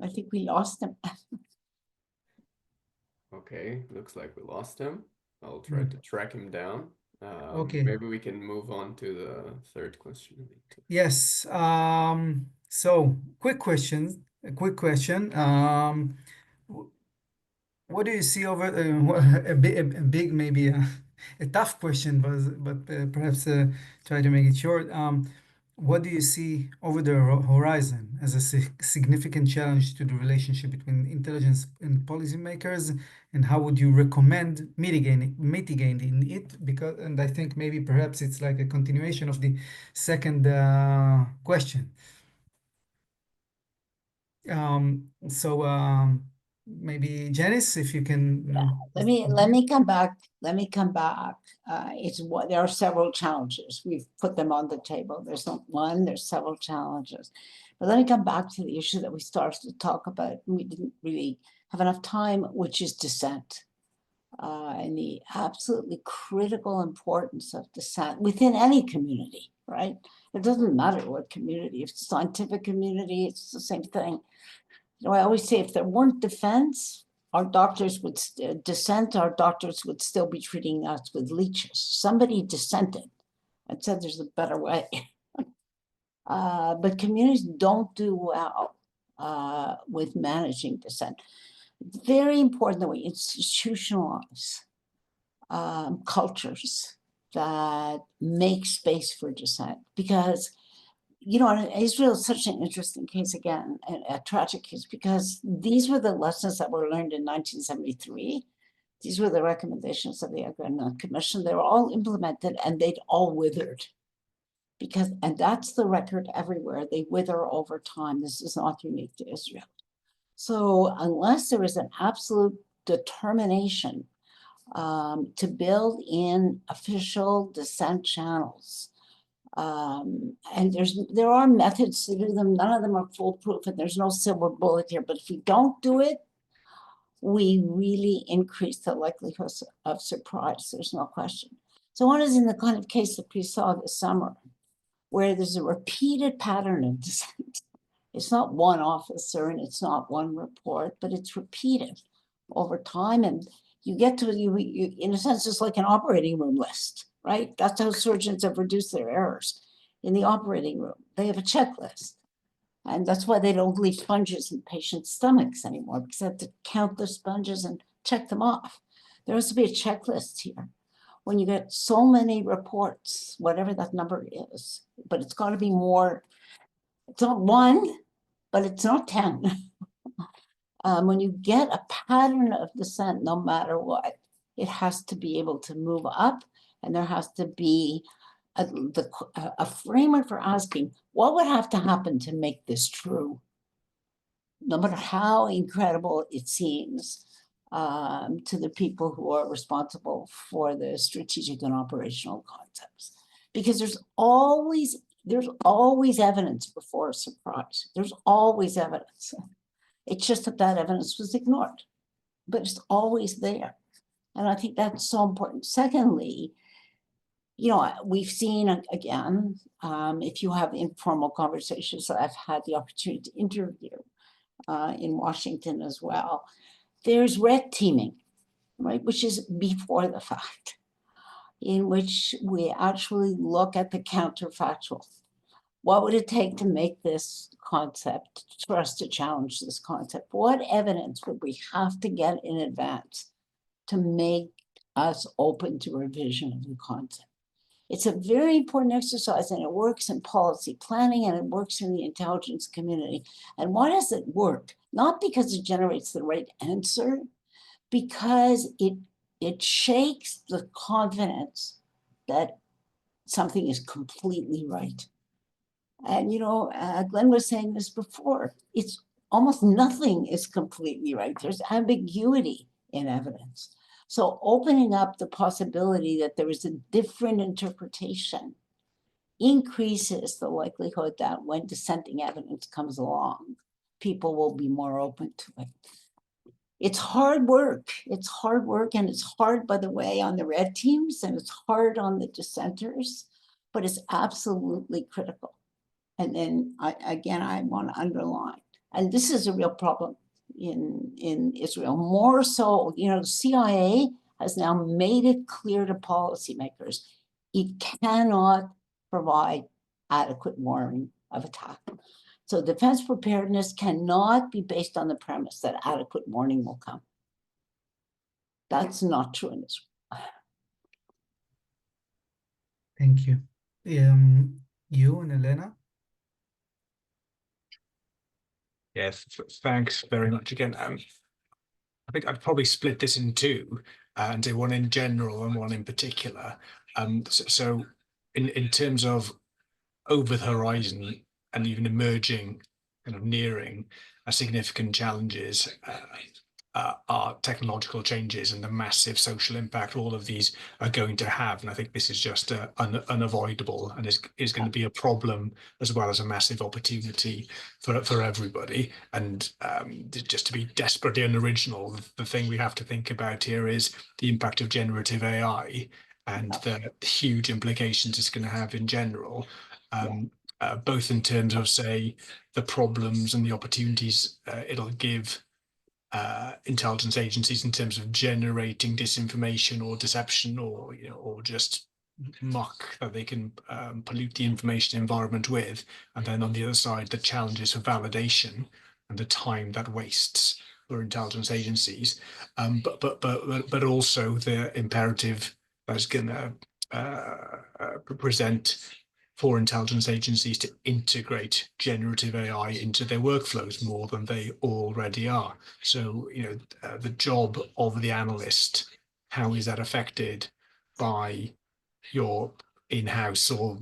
I think we lost him. Okay, looks like we lost him. I'll try to track him down. Okay. Maybe we can move on to the third question. Yes. So quick question. What do you see over a big maybe a tough question, but perhaps try to make it short. What do you see over the horizon as a significant challenge to the relationship between intelligence and policymakers, and how would you recommend mitigating it? Because, and I think maybe perhaps it's like a continuation of the second question. Maybe Janice, if you can. Let me come back. There are several challenges. We've put them on the table. There's not one, there's several challenges. But let me come back to the issue that we started to talk about. We didn't really have enough time, which is dissent. And the absolutely critical importance of dissent within any community, right? It doesn't matter what community. If it's a scientific community, it's the same thing. I always say if there weren't dissent, our doctors would still be treating us with leeches. Somebody dissented and said there's a better way. But communities don't do well with managing dissent. It's very important that we institutionalize cultures that make space for dissent, because Israel is such an interesting case again, a tragic case, because these were the lessons that were learned in 1973. These were the recommendations of the Agreement Commission. They were all implemented and they'd all withered. And that's the record everywhere. They wither over time. This is not unique to Israel. So unless there is an absolute determination to build in official dissent channels, and there are methods to do them. None of them are foolproof, and there's no silver bullet here. But if we don't do it, we really increase the likelihood of surprise. There's no question. So one is in the kind of case that we saw this summer, where there's a repeated pattern of dissent. It's not one officer and it's not one report, but it's repeated over time. And you get to, you in a sense, it's like an operating room list, right? That's how surgeons have reduced their errors in the operating room. They have a checklist. And that's why they don't leave sponges in patients' stomachs anymore, because they have to count the sponges and check them off. There has to be a checklist here. When you get so many reports, whatever that number is, but it's got to be more, it's not one, but it's not 10. When you get a pattern of dissent, no matter what, it has to be able to move up, and there has to be a framework for asking what would have to happen to make this true, no matter how incredible it seems to the people who are responsible for the strategic and operational concepts. Because there's always evidence before a surprise. There's always evidence. It's just that that evidence was ignored, but it's always there. And I think that's so important. Secondly, you know, we've seen again, if you have informal conversations that I've had the opportunity to interview in Washington as well, there's red teaming, right, which is before the fact, in which we actually look at the counterfactual. What would it take to make this concept, for us to challenge this concept? What evidence would we have to get in advance to make us open to revision of the concept? It's a very important exercise, and it works in policy planning, and it works in the intelligence community. And why does it work? Not because it generates the right answer, because it shakes the confidence that something is completely right. And, you know, Glenn was saying this before, it's almost nothing is completely right. There's ambiguity in evidence. So opening up the possibility that there is a different interpretation increases the likelihood that when dissenting evidence comes along, people will be more open to it. It's hard work. It's hard work, and it's hard, by the way, on the red teams, and it's hard on the dissenters, but it's absolutely critical. And then I want to underline, and this is a real problem in Israel, more so, you know, the CIA has now made it clear to policymakers it cannot provide adequate warning of attack. So defense preparedness cannot be based on the premise that adequate warning will come. That's not true in Israel. Thank you. You and Elena? Yes, thanks very much again. I think I'd probably split this in two and do one in general and one in particular. So in terms of over the horizon and even emerging, kind of nearing significant challenges, are technological changes and the massive social impact all of these are going to have. And I think this is just unavoidable, and is going to be a problem as well as a massive opportunity for everybody. And just to be desperately unoriginal, the thing we have to think about here is the impact of generative AI and the huge implications it's going to have in general. Both in terms of, say, the problems and the opportunities it'll give intelligence agencies in terms of generating disinformation or deception, or or just muck that they can pollute the information environment with, and then on the other side, the challenges of validation and the time that wastes for intelligence agencies, but also the imperative that's going to present for intelligence agencies to integrate generative AI into their workflows more than they already are. So, the job of the analyst, how is that affected by your in-house or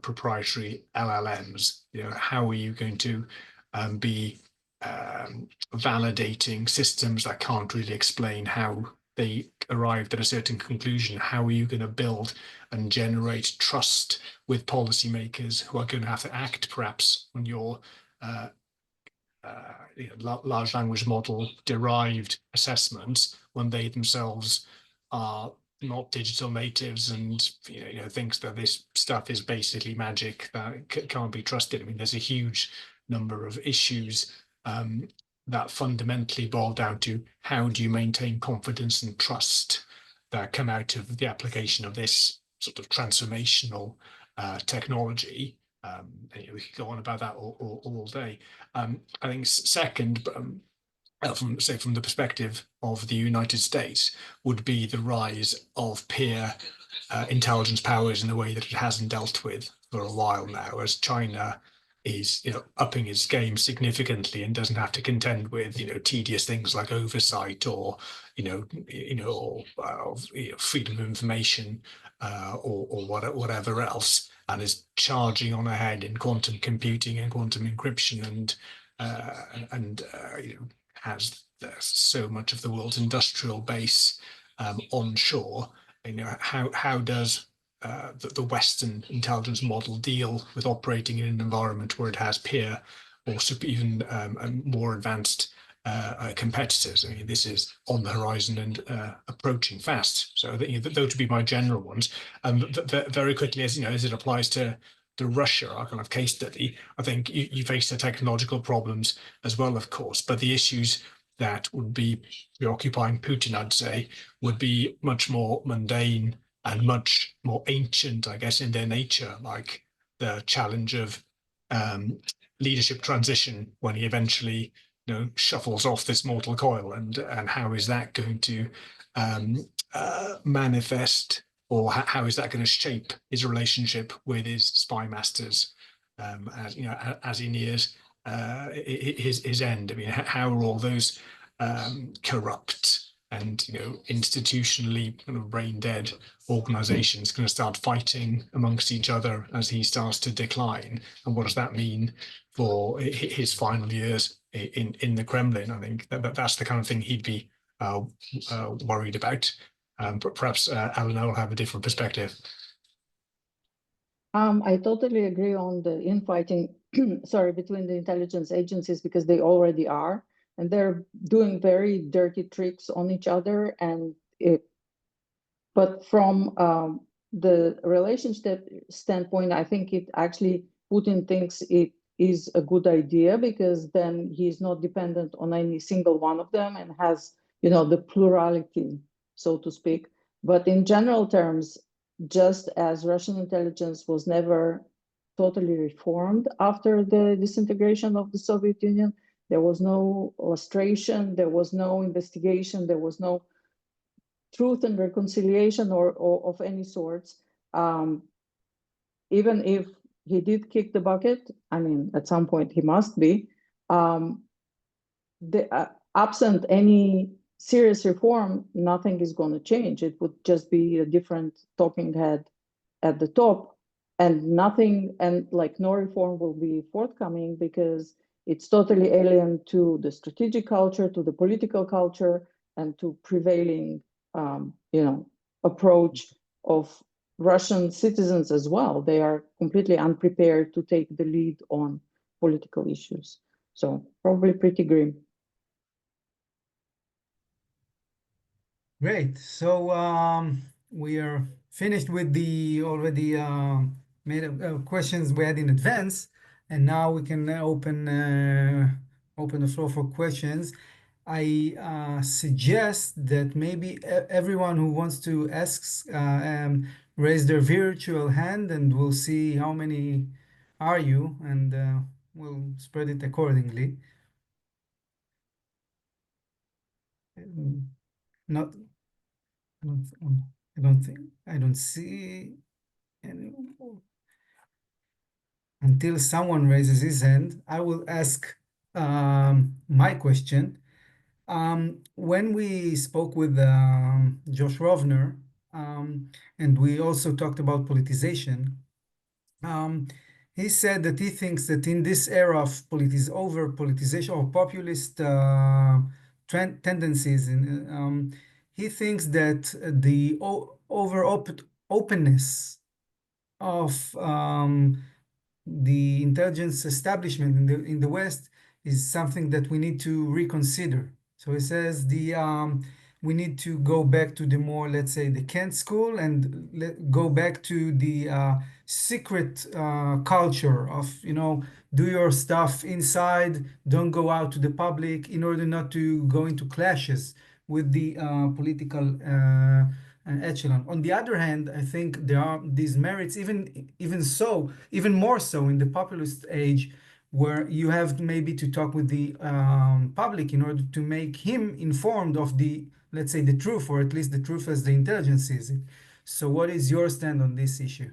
proprietary LLMs? How are you going to be validating systems that can't really explain how they arrived at a certain conclusion? How are you going to build and generate trust with policymakers who are going to have to act perhaps on your large language model derived assessments when they themselves are not digital natives and thinks that this stuff is basically magic that can't be trusted? I mean, there's a huge number of issues that fundamentally boil down to how do you maintain confidence and trust that come out of the application of this sort of transformational technology. We could go on about that all day. I think second, from the perspective of the United States, would be the rise of peer intelligence powers in a way that it hasn't dealt with for a while now, as China is upping its game significantly and doesn't have to contend with tedious things like oversight or freedom of information or whatever else, and is charging on ahead in quantum computing and quantum encryption and has so much of the world's industrial base onshore. How does the Western intelligence model deal with operating in an environment where it has peer or even more advanced competitors. I mean, this is on the horizon and approaching fast. So those would be my general ones. Very quickly, as it applies to Russia, our kind of case study, I think you face the technological problems as well, of course, but the issues that would be preoccupying Putin, I'd say, would be much more mundane and much more ancient, I guess, in their nature, like the challenge of leadership transition when he eventually shuffles off this mortal coil, and how is that going to manifest, or how is that going to shape his relationship with his spy masters as he nears his end? I mean, how are all those corrupt and institutionally kind of brain dead organizations going to start fighting amongst each other as he starts to decline? And what does that mean for his final years in the Kremlin? I think that's the kind of thing he'd be worried about. But perhaps Elena will have a different perspective. I totally agree on the infighting, sorry, between the intelligence agencies, because they already are, and they're doing very dirty tricks on each other. But from the relationship standpoint, I think it actually, Putin thinks it is a good idea, because then he's not dependent on any single one of them and has, the plurality, so to speak. But in general terms, just as Russian intelligence was never totally reformed after the disintegration of the Soviet Union, there was no lustration, there was no investigation, there was no truth and reconciliation or of any sorts. Even if he did kick the bucket, I mean, at some point he must be, absent any serious reform, nothing is going to change. It would just be a different talking head at the top, and nothing, and like no reform will be forthcoming, because it's totally alien to the strategic culture, to the political culture, and to prevailing, approach of Russian citizens as well. They are completely unprepared to take the lead on political issues. So probably pretty grim. Great. So we are finished with the already made questions we had in advance, and now we can open the floor for questions. I suggest that maybe everyone who wants to ask raise their virtual hand, and we'll see how many are you, and we'll spread it accordingly. Not. I don't see any. Until someone raises his hand, I will ask my question. When we spoke with Josh Rovner, and we also talked about politicization, he said that he thinks that in this era of over-politicization or populist tendencies, he thinks that the openness of the intelligence establishment in the West is something that we need to reconsider. So he says we need to go back to the more, let's say, the Kent school, and go back to the secret culture of, do your stuff inside, don't go out to the public, in order not to go into clashes with the political echelon. On the other hand, I think there are these merits, even more so in the populist age, where you have maybe to talk with the public in order to make him informed of the, let's say, the truth, or at least the truth as the intelligence sees it. So what is your stand on this issue?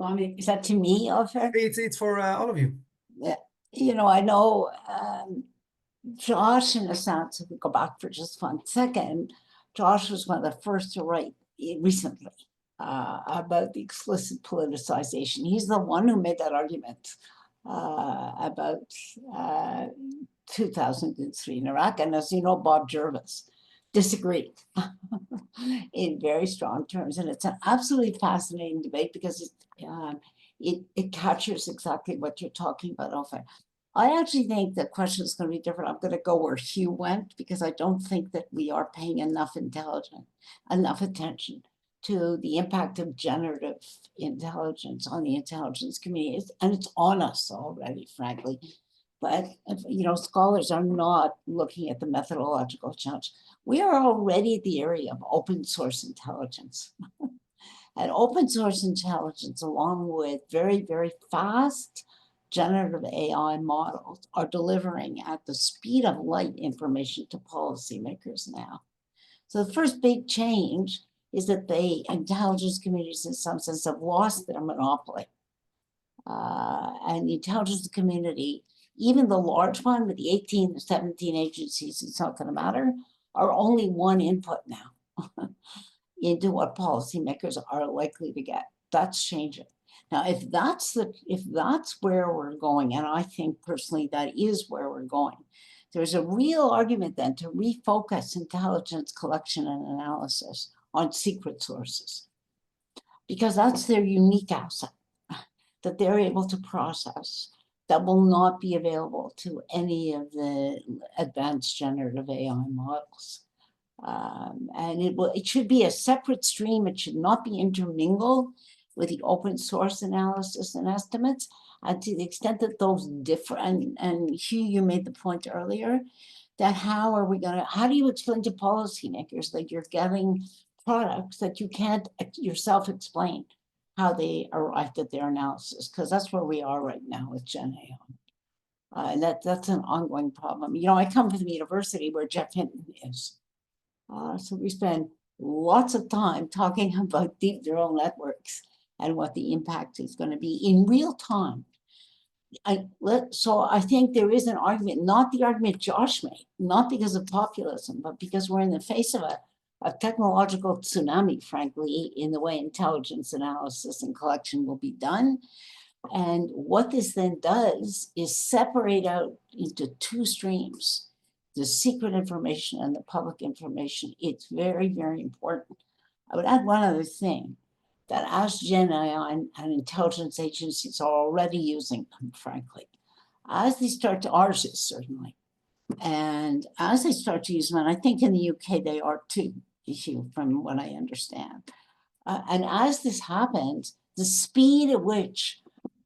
Is that to me, Ofer? It's for all of you. Yeah, I know Josh, in a sense, if we go back for just 1 second, Josh was one of the first to write recently about the explicit politicization. He's the one who made that argument about 2003 in Iraq. And as you know, Bob Jervis disagreed in very strong terms. And it's an absolutely fascinating debate, because it captures exactly what you're talking about, Ofer. I actually think the question is going to be different. I'm going to go where Hugh went because I don't think that we are paying enough attention to the impact of generative intelligence on the intelligence community, and it's on us already, frankly. But scholars are not looking at the methodological challenge. We are already at the area of open source intelligence. And open source intelligence, along with very, very fast generative AI models, are delivering at the speed of light information to policymakers now. So the first big change is that the intelligence communities, in some sense, have lost their monopoly. And the intelligence community, even the large one with the 18 or 17 agencies, it's not going to matter, are only one input now into what policymakers are likely to get. That's changing. Now, if that's where we're going, and I think personally that is where we're going, there's a real argument then to refocus intelligence collection and analysis on secret sources, because that's their unique asset that they're able to process that will not be available to any of the advanced generative AI models. And it should be a separate stream. It should not be intermingled with the open source analysis and estimates. And to the extent that those differ, and Hugh, you made the point earlier, that how do you explain to policymakers that you're getting products that you can't yourself explain how they arrived at their analysis? Because that's where we are right now with Gen AI. And that's an ongoing problem. I come from the university where Jeff Hinton is. So we spend lots of time talking about deep neural networks and what the impact is going to be in real time. So I think there is an argument, not the argument Josh made, not because of populism, but because we're in the face of a technological tsunami, frankly, in the way intelligence analysis and collection will be done. And what this then does is separate out into two streams, the secret information and the public information. It's very, very important. I would add one other thing, that as Gen AI and intelligence agencies are already using them, frankly, as they start to, ours is certainly, and as they start to use them, and I think in the UK they are too, from what I understand. And as this happens, the speed at which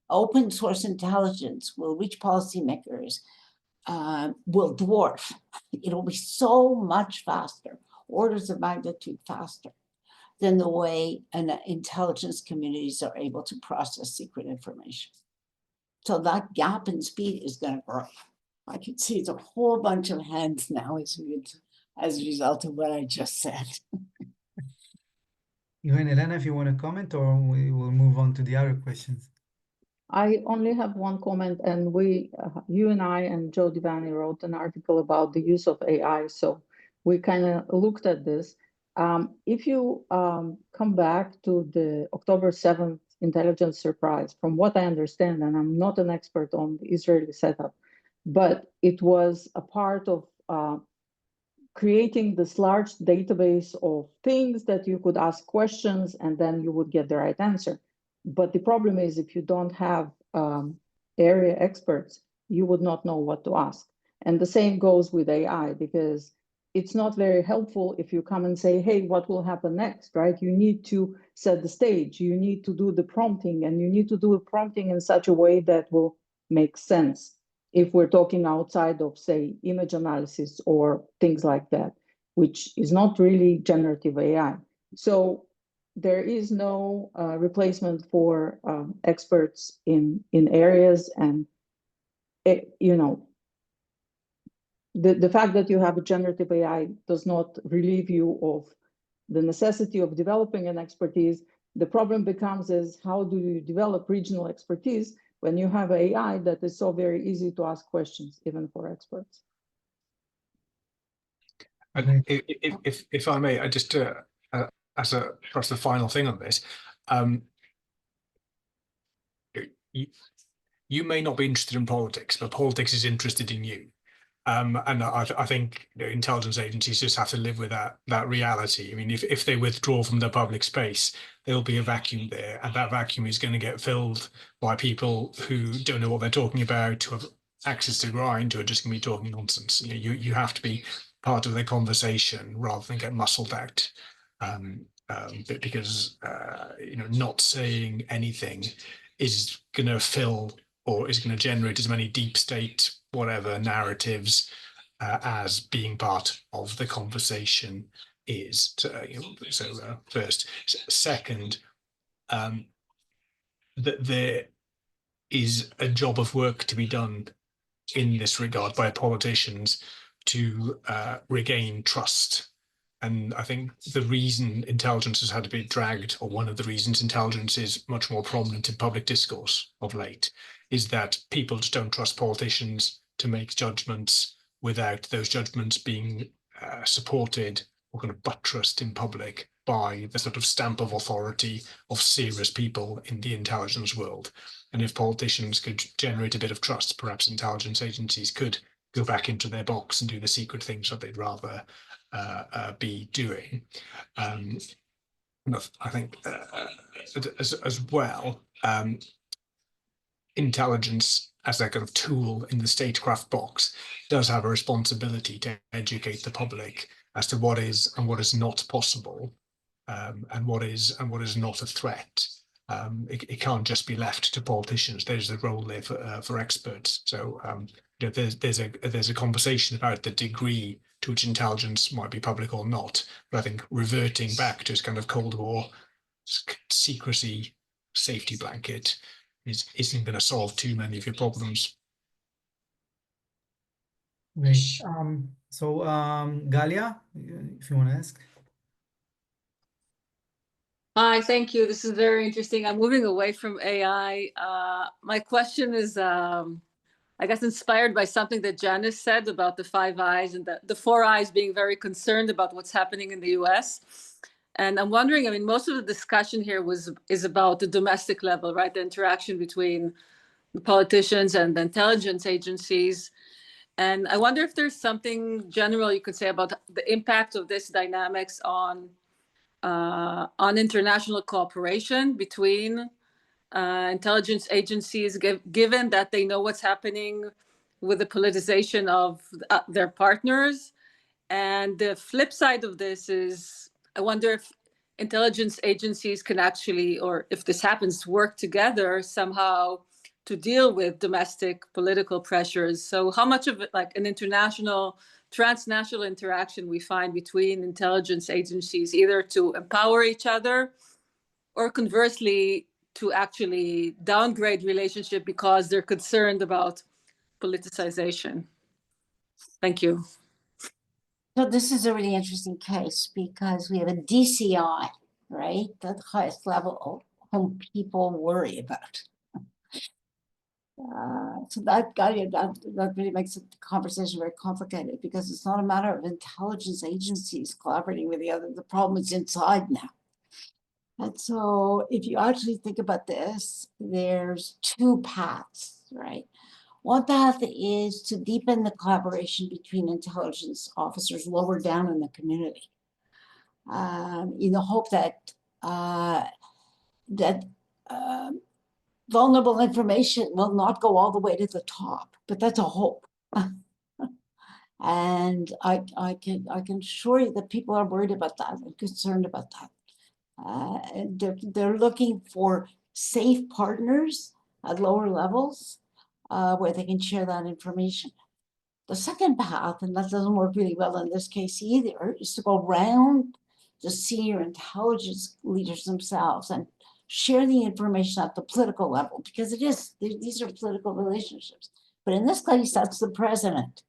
open source intelligence will reach policymakers will dwarf. It'll be so much faster, orders of magnitude faster than the way intelligence communities are able to process secret information. So that gap in speed is going to grow. I can see it's a whole bunch of hands now as a result of what I just said. You and Elena, if you want to comment, or we will move on to the other questions. I only have one comment, and you and I and Joe Devani wrote an article about the use of AI. So we kind of looked at this. If you come back to the October 7th intelligence surprise, from what I understand, and I'm not an expert on the Israeli setup, but it was a part of creating this large database of things that you could ask questions and then you would get the right answer. But the problem is, if you don't have area experts, you would not know what to ask. And the same goes with AI, because it's not very helpful if you come and say, hey, what will happen next, right? You need to set the stage, you need to do the prompting, and you need to do the prompting in such a way that will make sense if we're talking outside of, say, image analysis or things like that, which is not really generative AI. So there is no replacement for experts in areas, and the fact that you have a generative AI does not relieve you of the necessity of developing an expertise. The problem becomes is, how do you develop regional expertise when you have AI that is so very easy to ask questions, even for experts? And if I may, I just as perhaps the final thing on this, you may not be interested in politics, but politics is interested in you. And I think intelligence agencies just have to live with that reality. I mean, if they withdraw from the public space, there'll be a vacuum there, and that vacuum is going to get filled by people who don't know what they're talking about, who have axes to grind who are just going to be talking nonsense. You have to be part of the conversation rather than get muscled out. Because not saying anything is going to fill or is going to generate as many deep state whatever narratives as being part of the conversation is. First. Second, that there is a job of work to be done in this regard by politicians to regain trust. And I think the reason intelligence has had to be dragged, or one of the reasons intelligence is much more prominent in public discourse of late, is that people just don't trust politicians to make judgments without those judgments being supported or kind of buttressed in public by the sort of stamp of authority of serious people in the intelligence world. And if politicians could generate a bit of trust, perhaps intelligence agencies could go back into their box and do the secret things that they'd rather be doing. I think as well, intelligence as a kind of tool in the statecraft box does have a responsibility to educate the public as to what is and what is not possible, and what is not a threat. It can't just be left to politicians. There's a role there for experts. So there's a conversation about the degree to which intelligence might be public or not. But I think reverting back to this kind of Cold War secrecy safety blanket isn't going to solve too many of your problems. Great. Galia, if you want to ask. Hi, thank you. This is very interesting. I'm moving away from AI. My question is, I guess, inspired by something that Janice said about the 5 eyes and the 4 eyes being very concerned about what's happening in the US. And I'm wondering, I mean, most of the discussion here is about the domestic level, right? The interaction between the politicians and the intelligence agencies. And I wonder if there's something general you could say about the impact of this dynamics on international cooperation between intelligence agencies, given that they know what's happening with the politicization of their partners. And the flip side of this is, I wonder if intelligence agencies can actually, or if this happens, work together somehow to deal with domestic political pressures. So how much of it, like an international, transnational interaction we find between intelligence agencies, either to empower each other or conversely to actually downgrade relationship because they're concerned about politicization? Thank you. So this is a really interesting case because we have a DCI, right? At the highest level whom people worry about. So that really makes the conversation very complicated because it's not a matter of intelligence agencies collaborating with the other. The problem is inside now. And so if you actually think about this, there's 2 paths, right? One path is to deepen the collaboration between intelligence officers lower down in the community, in the hope that vulnerable information will not go all the way to the top, but that's a hope. And I can assure you that people are worried about that and concerned about that. They're looking for safe partners at lower levels where they can share that information. The second path, and that doesn't work really well in this case either, is to go around the senior intelligence leaders themselves and share the information at the political level, because these are political relationships. But in this case, that's the president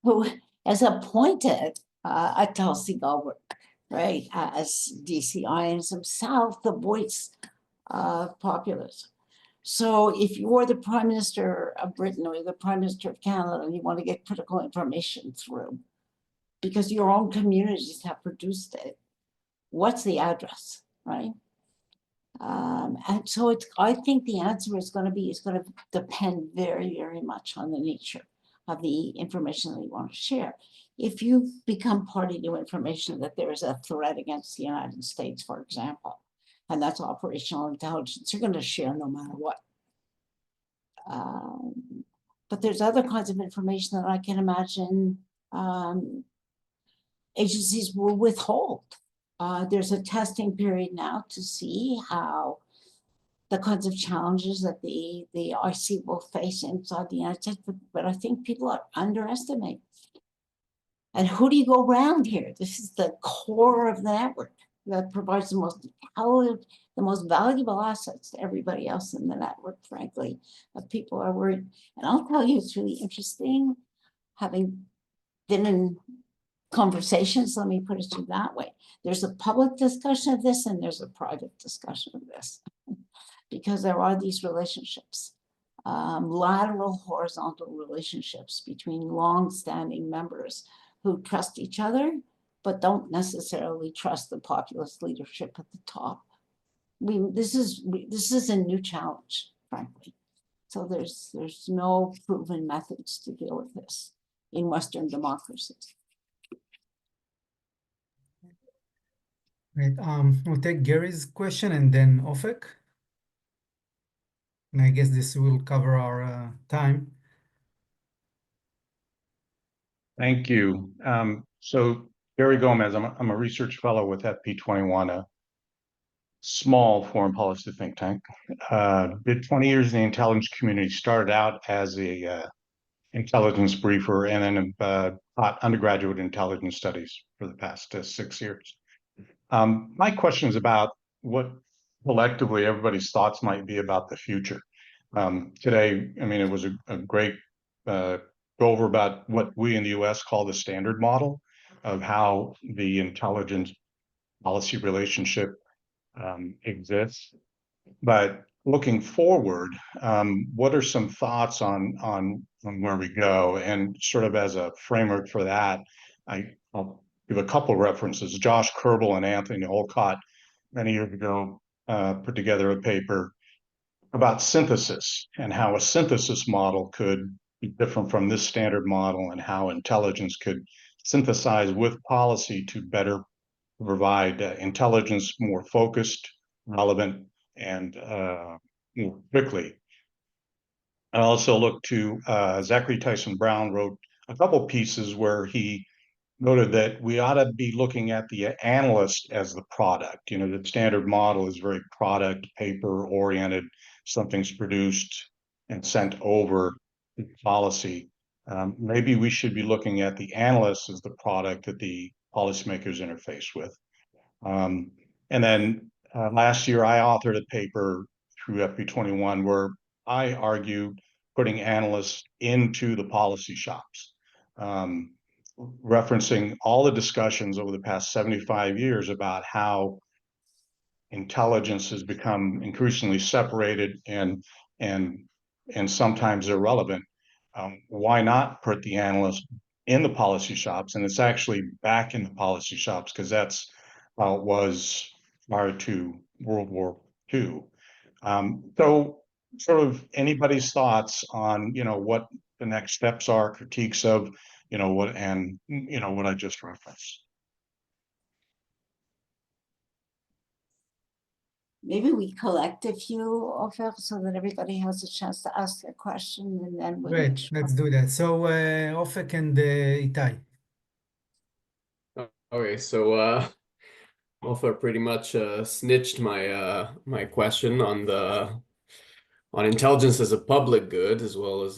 who has appointed Tulsi Gabbard, right, as DCI, and is himself the voice of populism. So if you're the Prime Minister of Britain or the Prime Minister of Canada and you want to get critical information through, because your own communities have produced it, what's the address, right? And so I think the answer is going to depend very, very much on the nature of the information that you want to share. If you become party to information that there is a threat against the United States, for example, and that's operational intelligence, you're going to share no matter what. But there's other kinds of information that I can imagine agencies will withhold. There's a testing period now to see how the kinds of challenges that the IC will face inside the United States, but I think people are underestimating. And who do you go around here? This is the core of the network that provides the most intelligent, the most valuable assets to everybody else in the network, frankly. But people are worried. And I'll tell you, it's really interesting, having been in conversations, let me put it to you that way. There's a public discussion of this and there's a private discussion of this. Because there are these relationships, lateral, horizontal relationships between long-standing members who trust each other, but don't necessarily trust the populist leadership at the top. This is a new challenge, frankly. So there's no proven methods to deal with this in Western democracies. Right. We'll take Gary's question and then Ofek. And I guess this will cover our time. Thank you. So Gary Gomez, I'm a research fellow with FP21, a small foreign policy think tank. Did 20 years in the intelligence community, started out as a intelligence briefer and then taught undergraduate intelligence studies for the past 6 years. My question is about what collectively everybody's thoughts might be about the future. Today, I mean, it was a great go over about what we in the US call the standard model of how the intelligence policy relationship exists. But looking forward, what are some thoughts on where we go? And sort of as a framework for that, I'll give a couple references. Josh Kerbel and Anthony Olcott many years ago put together a paper about synthesis and how a synthesis model could be different from this standard model and how intelligence could synthesize with policy to better provide intelligence more focused, relevant, and more quickly. I also looked to Zachary Tyson Brown wrote a couple pieces where he noted that we ought to be looking at the analyst as the product. You know, the standard model is very product, paper oriented. Something's produced and sent over to policy. Maybe we should be looking at the analyst as the product that the policymakers interface with. And then last year, I authored a paper through FP21 where I argued putting analysts into the policy shops. Referencing all the discussions over the past 75 years about how intelligence has become increasingly separated and sometimes irrelevant. Why not put the analysts in the policy shops? And it's actually back in the policy shops because that's how it was prior to World War II. So sort of anybody's thoughts on, you know, what the next steps are, critiques of, you know, what I just referenced. Maybe we collect a few of them so that everybody has a chance to ask a question, and then we'll Great, let's do that. So Ofek and Itai. Okay, so Ofer pretty much snitched my my question on intelligence as a public good as well as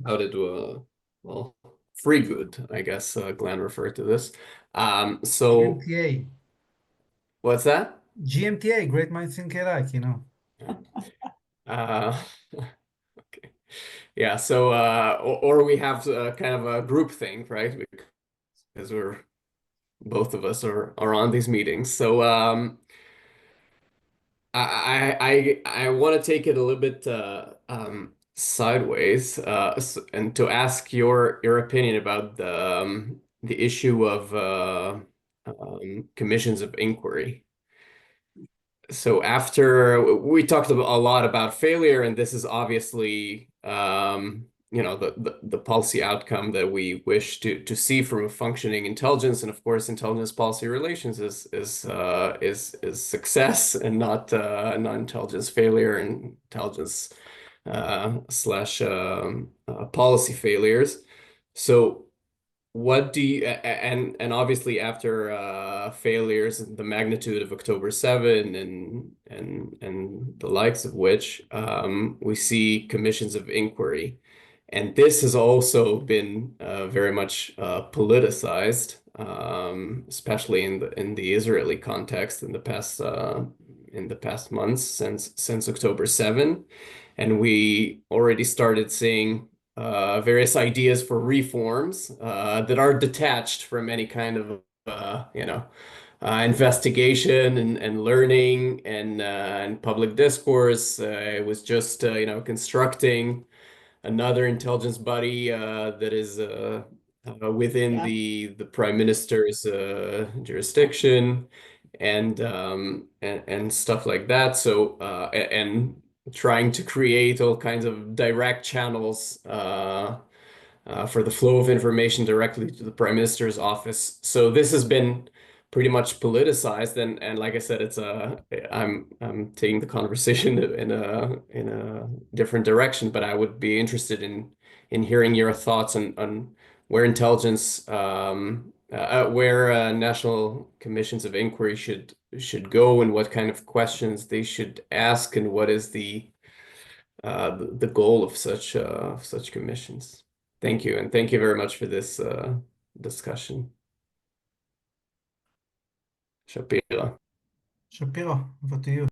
how to do well, free good, I guess Glenn referred to this. So GMTA. what's that? GMTA, great minds think alike, you know. Okay. Yeah, so or we have kind of a group thing, right? Because both of us are on these meetings. So I want to take it a little bit sideways and to ask your opinion about the issue of commissions of inquiry. So after we talked a lot about failure, and this is obviously you know, the policy outcome that we wish to see from a functioning intelligence, and of course intelligence policy relations is success and not intelligence failure and intelligence slash policy failures. So what do you, and obviously after failures, the magnitude of October 7 and the likes of which, we see commissions of inquiry. And this has also been very much politicized, especially in the Israeli context in the past months since October 7. And we already started seeing various ideas for reforms that are detached from any kind of investigation and learning and public discourse. It was just constructing another intelligence body that is within Yeah. the prime minister's jurisdiction and stuff like that. So and trying to create all kinds of direct channels for the flow of information directly to the prime minister's office. So this has been pretty much politicized, and like I said, I'm taking the conversation in a different direction, but I would be interested in hearing your thoughts on where intelligence where national commissions of inquiry should go, and what kind of questions they should ask, and what is the goal of such commissions. Thank you, and thank you very much for this discussion. Shapira. Shapiro, over to you.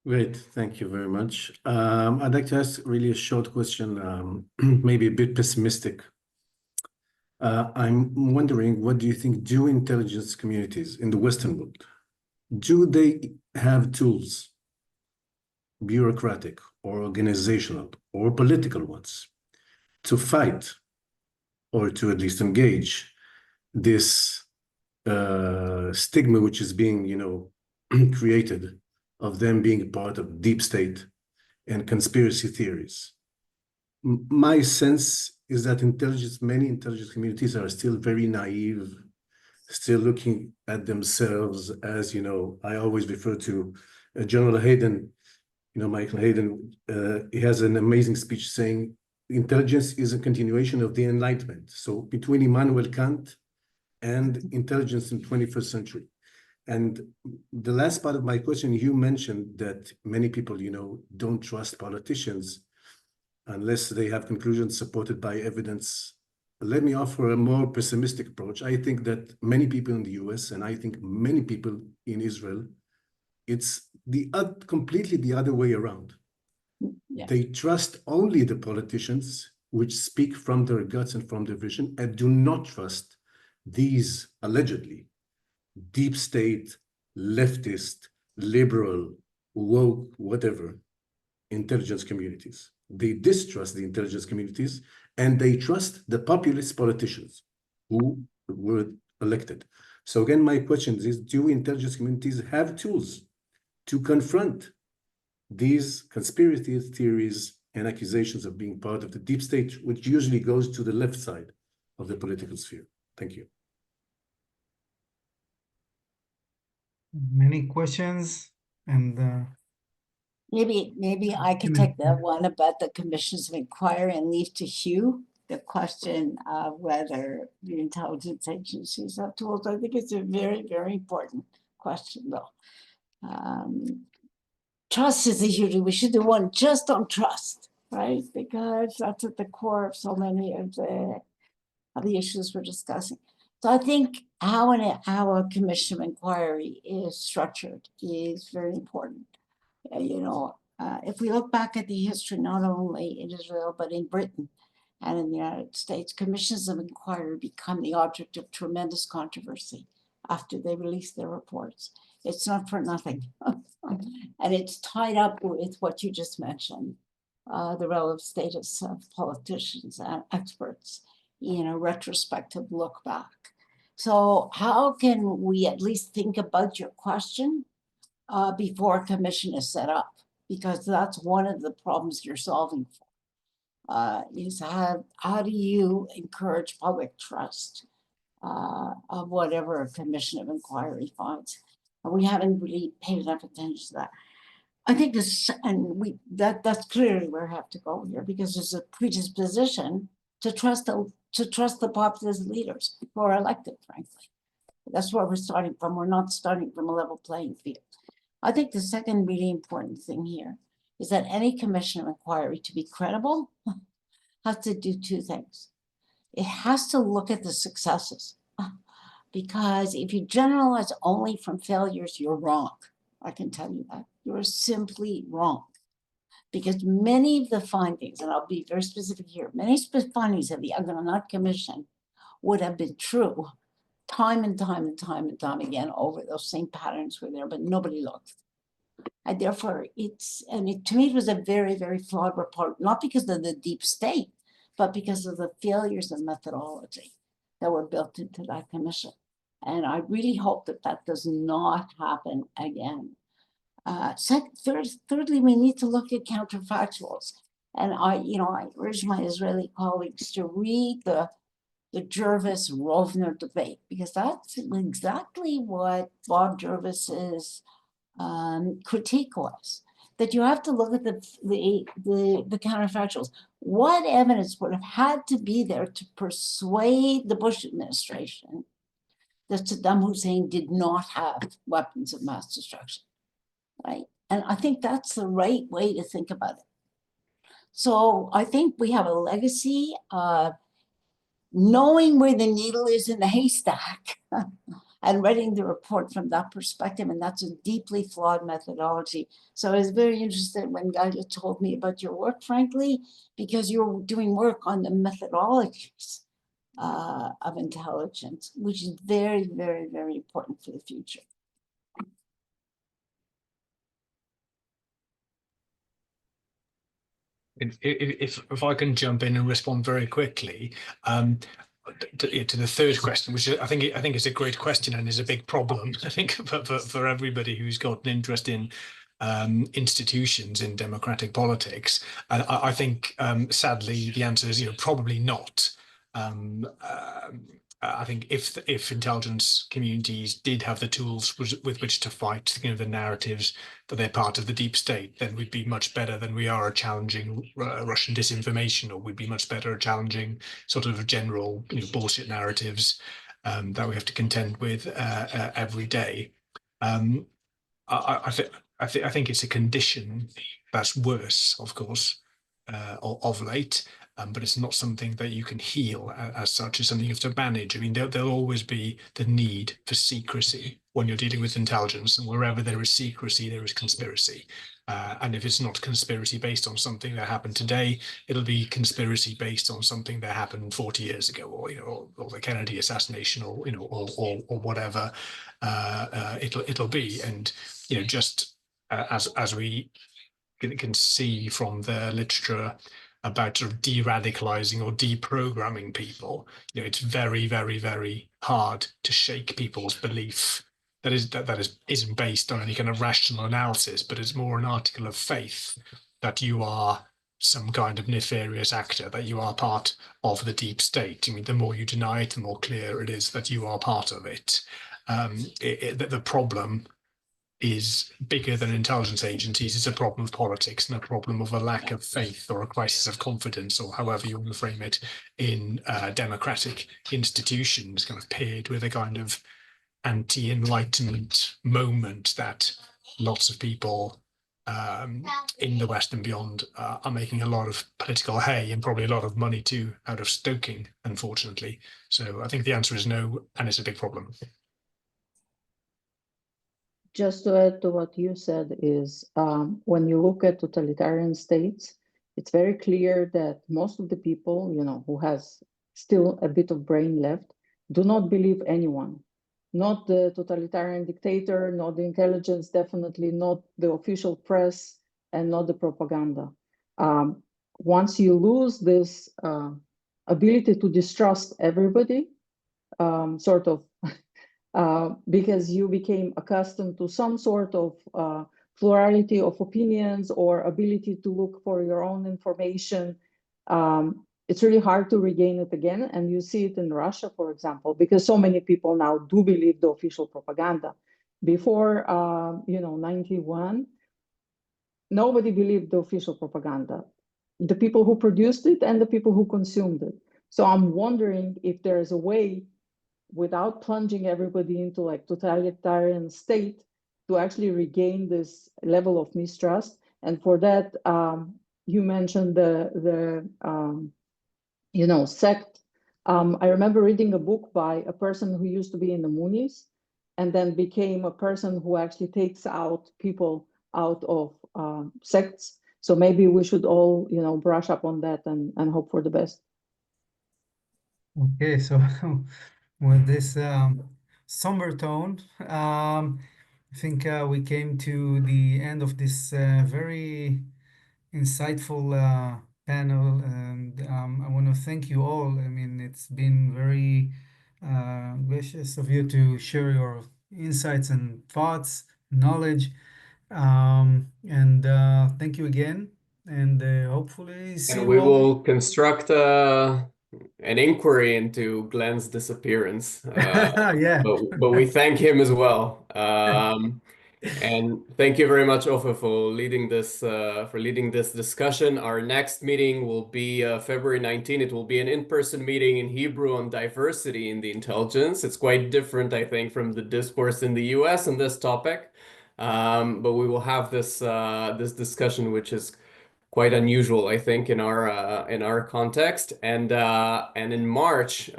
Great, thank you very much. I'd like to ask really a short question, maybe a bit pessimistic. I'm wondering, what do you think do intelligence communities in the Western world? Do they have tools, bureaucratic or organizational or political ones, to fight or to at least engage this stigma which is being, created of them being part of deep state and conspiracy theories? My sense is that many intelligence communities are still very naive, still looking at themselves as, I always refer to General Hayden, Michael Hayden, he has an amazing speech saying, intelligence is a continuation of the Enlightenment. So between Immanuel Kant and intelligence in 21st century. And the last part of my question, you mentioned that many people, don't trust politicians unless they have conclusions supported by evidence. Let me offer a more pessimistic approach. I think that many people in the US, and I think many people in Israel, it's completely the other way around. Yeah. They trust only the politicians which speak from their guts and from their vision, and do not trust these allegedly deep state, leftist, liberal, woke, whatever, intelligence communities. They distrust the intelligence communities, and they trust the populist politicians who were elected. So again, my question is, do intelligence communities have tools to confront these conspiracy theories and accusations of being part of the deep state, which usually goes to the left side of the political sphere? Thank you. Many questions, and Maybe I could take that one about the commissions of inquiry and leave to Hugh the question of whether the intelligence agencies have tools. I think it's a very, very important question, though. Trust is a huge, we should do one just on trust, right? Because that's at the core of so many of the issues we're discussing. So I think how a commission of inquiry is structured is very important. If we look back at the history, not only in Israel, but in Britain and in the United States, commissions of inquiry become the object of tremendous controversy after they release their reports. It's not for nothing. And it's tied up with what you just mentioned, the relative status of politicians and experts in a retrospective look back. So how can we at least think about your question before a commission is set up? Because that's one of the problems you're solving for, is how do you encourage public trust of whatever a commission of inquiry finds? And we haven't really paid enough attention to that. I think this, and that's clearly where I have to go here, because there's a predisposition to trust the populist leaders who are elected, frankly. That's where we're starting from. We're not starting from a level playing field. I think the second really important thing here is that any commission of inquiry, to be credible, has to do two things. It has to look at the successes, because if you generalize only from failures, you're wrong. I can tell you that. You're simply wrong. Because many of the findings, and I'll be very specific here, many findings of the Agronaut Commission would have been true time and time and time and time again over those same patterns were there, but nobody looked. And therefore, to me, it was a very, very flawed report, not because of the deep state, but because of the failures of methodology that were built into that commission. And I really hope that that does not happen again. Thirdly, we need to look at counterfactuals. And I urge my Israeli colleagues to read the Jervis-Rovner debate, because that's exactly what Bob Jervis's critique was. That you have to look at the counterfactuals. What evidence would have had to be there to persuade the Bush administration that Saddam Hussein did not have weapons of mass destruction, right? And I think that's the right way to think about it. So I think we have a legacy of knowing where the needle is in the haystack and writing the report from that perspective. And that's a deeply flawed methodology. So I was very interested when Galia told me about your work, frankly, because you're doing work on the methodologies of intelligence, which is very, very, very important for the future. If I can jump in and respond very quickly to the third question, which I think is a great question and is a big problem, I think, for everybody who's got an interest in institutions in democratic politics. And I think sadly the answer is probably not. I think if intelligence communities did have the tools with which to fight the narratives that they're part of the deep state, then we'd be much better than we are at challenging Russian disinformation, or we'd be much better at challenging sort of general bullshit narratives that we have to contend with every day. I think it's a condition that's worse, of course, of late. But it's not something that you can heal as such. It's something you have to manage. I mean, there'll always be the need for secrecy when you're dealing with intelligence, and wherever there is secrecy, there is conspiracy. And if it's not conspiracy based on something that happened today, it'll be conspiracy based on something that happened 40 years ago, or the Kennedy assassination, or whatever it'll be. And just as we can see from the literature about sort of de-radicalizing or deprogramming people, it's very, very, very hard to shake people's belief that isn't based on any kind of rational analysis, but it's more an article of faith that you are some kind of nefarious actor, that you are part of the deep state. I mean, the more you deny it, the more clear it is that you are part of it. The problem is bigger than intelligence agencies. It's a problem of politics and a problem of a lack of faith or a crisis of confidence, or however you want to frame it, in democratic institutions, kind of paired with a kind of anti-enlightenment moment that lots of people in the West and beyond are making a lot of political hay and probably a lot of money too out of stoking, unfortunately. So I think the answer is no, and it's a big problem. Just to add to what you said is, when you look at totalitarian states, it's very clear that most of the people, who has still a bit of brain left, do not believe anyone. Not the totalitarian dictator, not the intelligence, definitely not the official press, and not the propaganda. Once you lose this ability to distrust everybody, sort of, because you became accustomed to some sort of plurality of opinions or ability to look for your own information, it's really hard to regain it again. And you see it in Russia, for example, because so many people now do believe the official propaganda. Before, 91, nobody believed the official propaganda, the people who produced it and the people who consumed it. So I'm wondering if there is a way, without plunging everybody into like totalitarian state, to actually regain this level of mistrust. And for that, you mentioned the sect. I remember reading a book by a person who used to be in the Moonies and then became a person who actually takes out people out of sects. So maybe we should all, brush up on that and hope for the best. Okay, so with this somber tone, I think we came to the end of this very insightful panel, and I want to thank you all. I mean, it's been very gracious of you to share your insights and thoughts, knowledge, and thank you again. And hopefully see And you we all. will construct an inquiry into Glenn's disappearance. Yeah. But we thank him as well. And thank you very much, Ofe, for leading this discussion. Our next meeting will be February 19. It will be an in-person meeting in Hebrew on diversity in the intelligence. It's quite different, I think, from the discourse in the US on this topic. But we will have this discussion, which is quite unusual, I think, in our context. And in March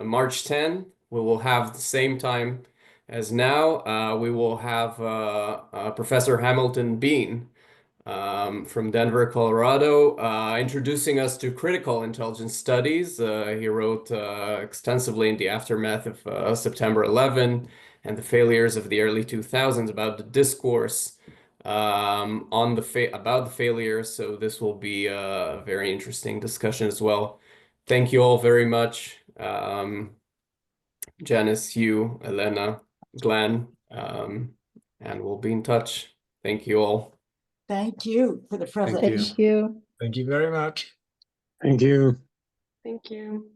10, we will have the same time as now. We will have Professor Hamilton Bean from Denver, Colorado, introducing us to critical intelligence studies. He wrote extensively in the aftermath of September 11 and the failures of the early 2000s about the discourse about the failures. So this will be a very interesting discussion as well. Thank you all very much. Janice, you, Elena, Glenn, and we'll be in touch. Thank you all. Thank you for the privilege. Thank you. Thank you. Thank you very much. Thank you. Thank you.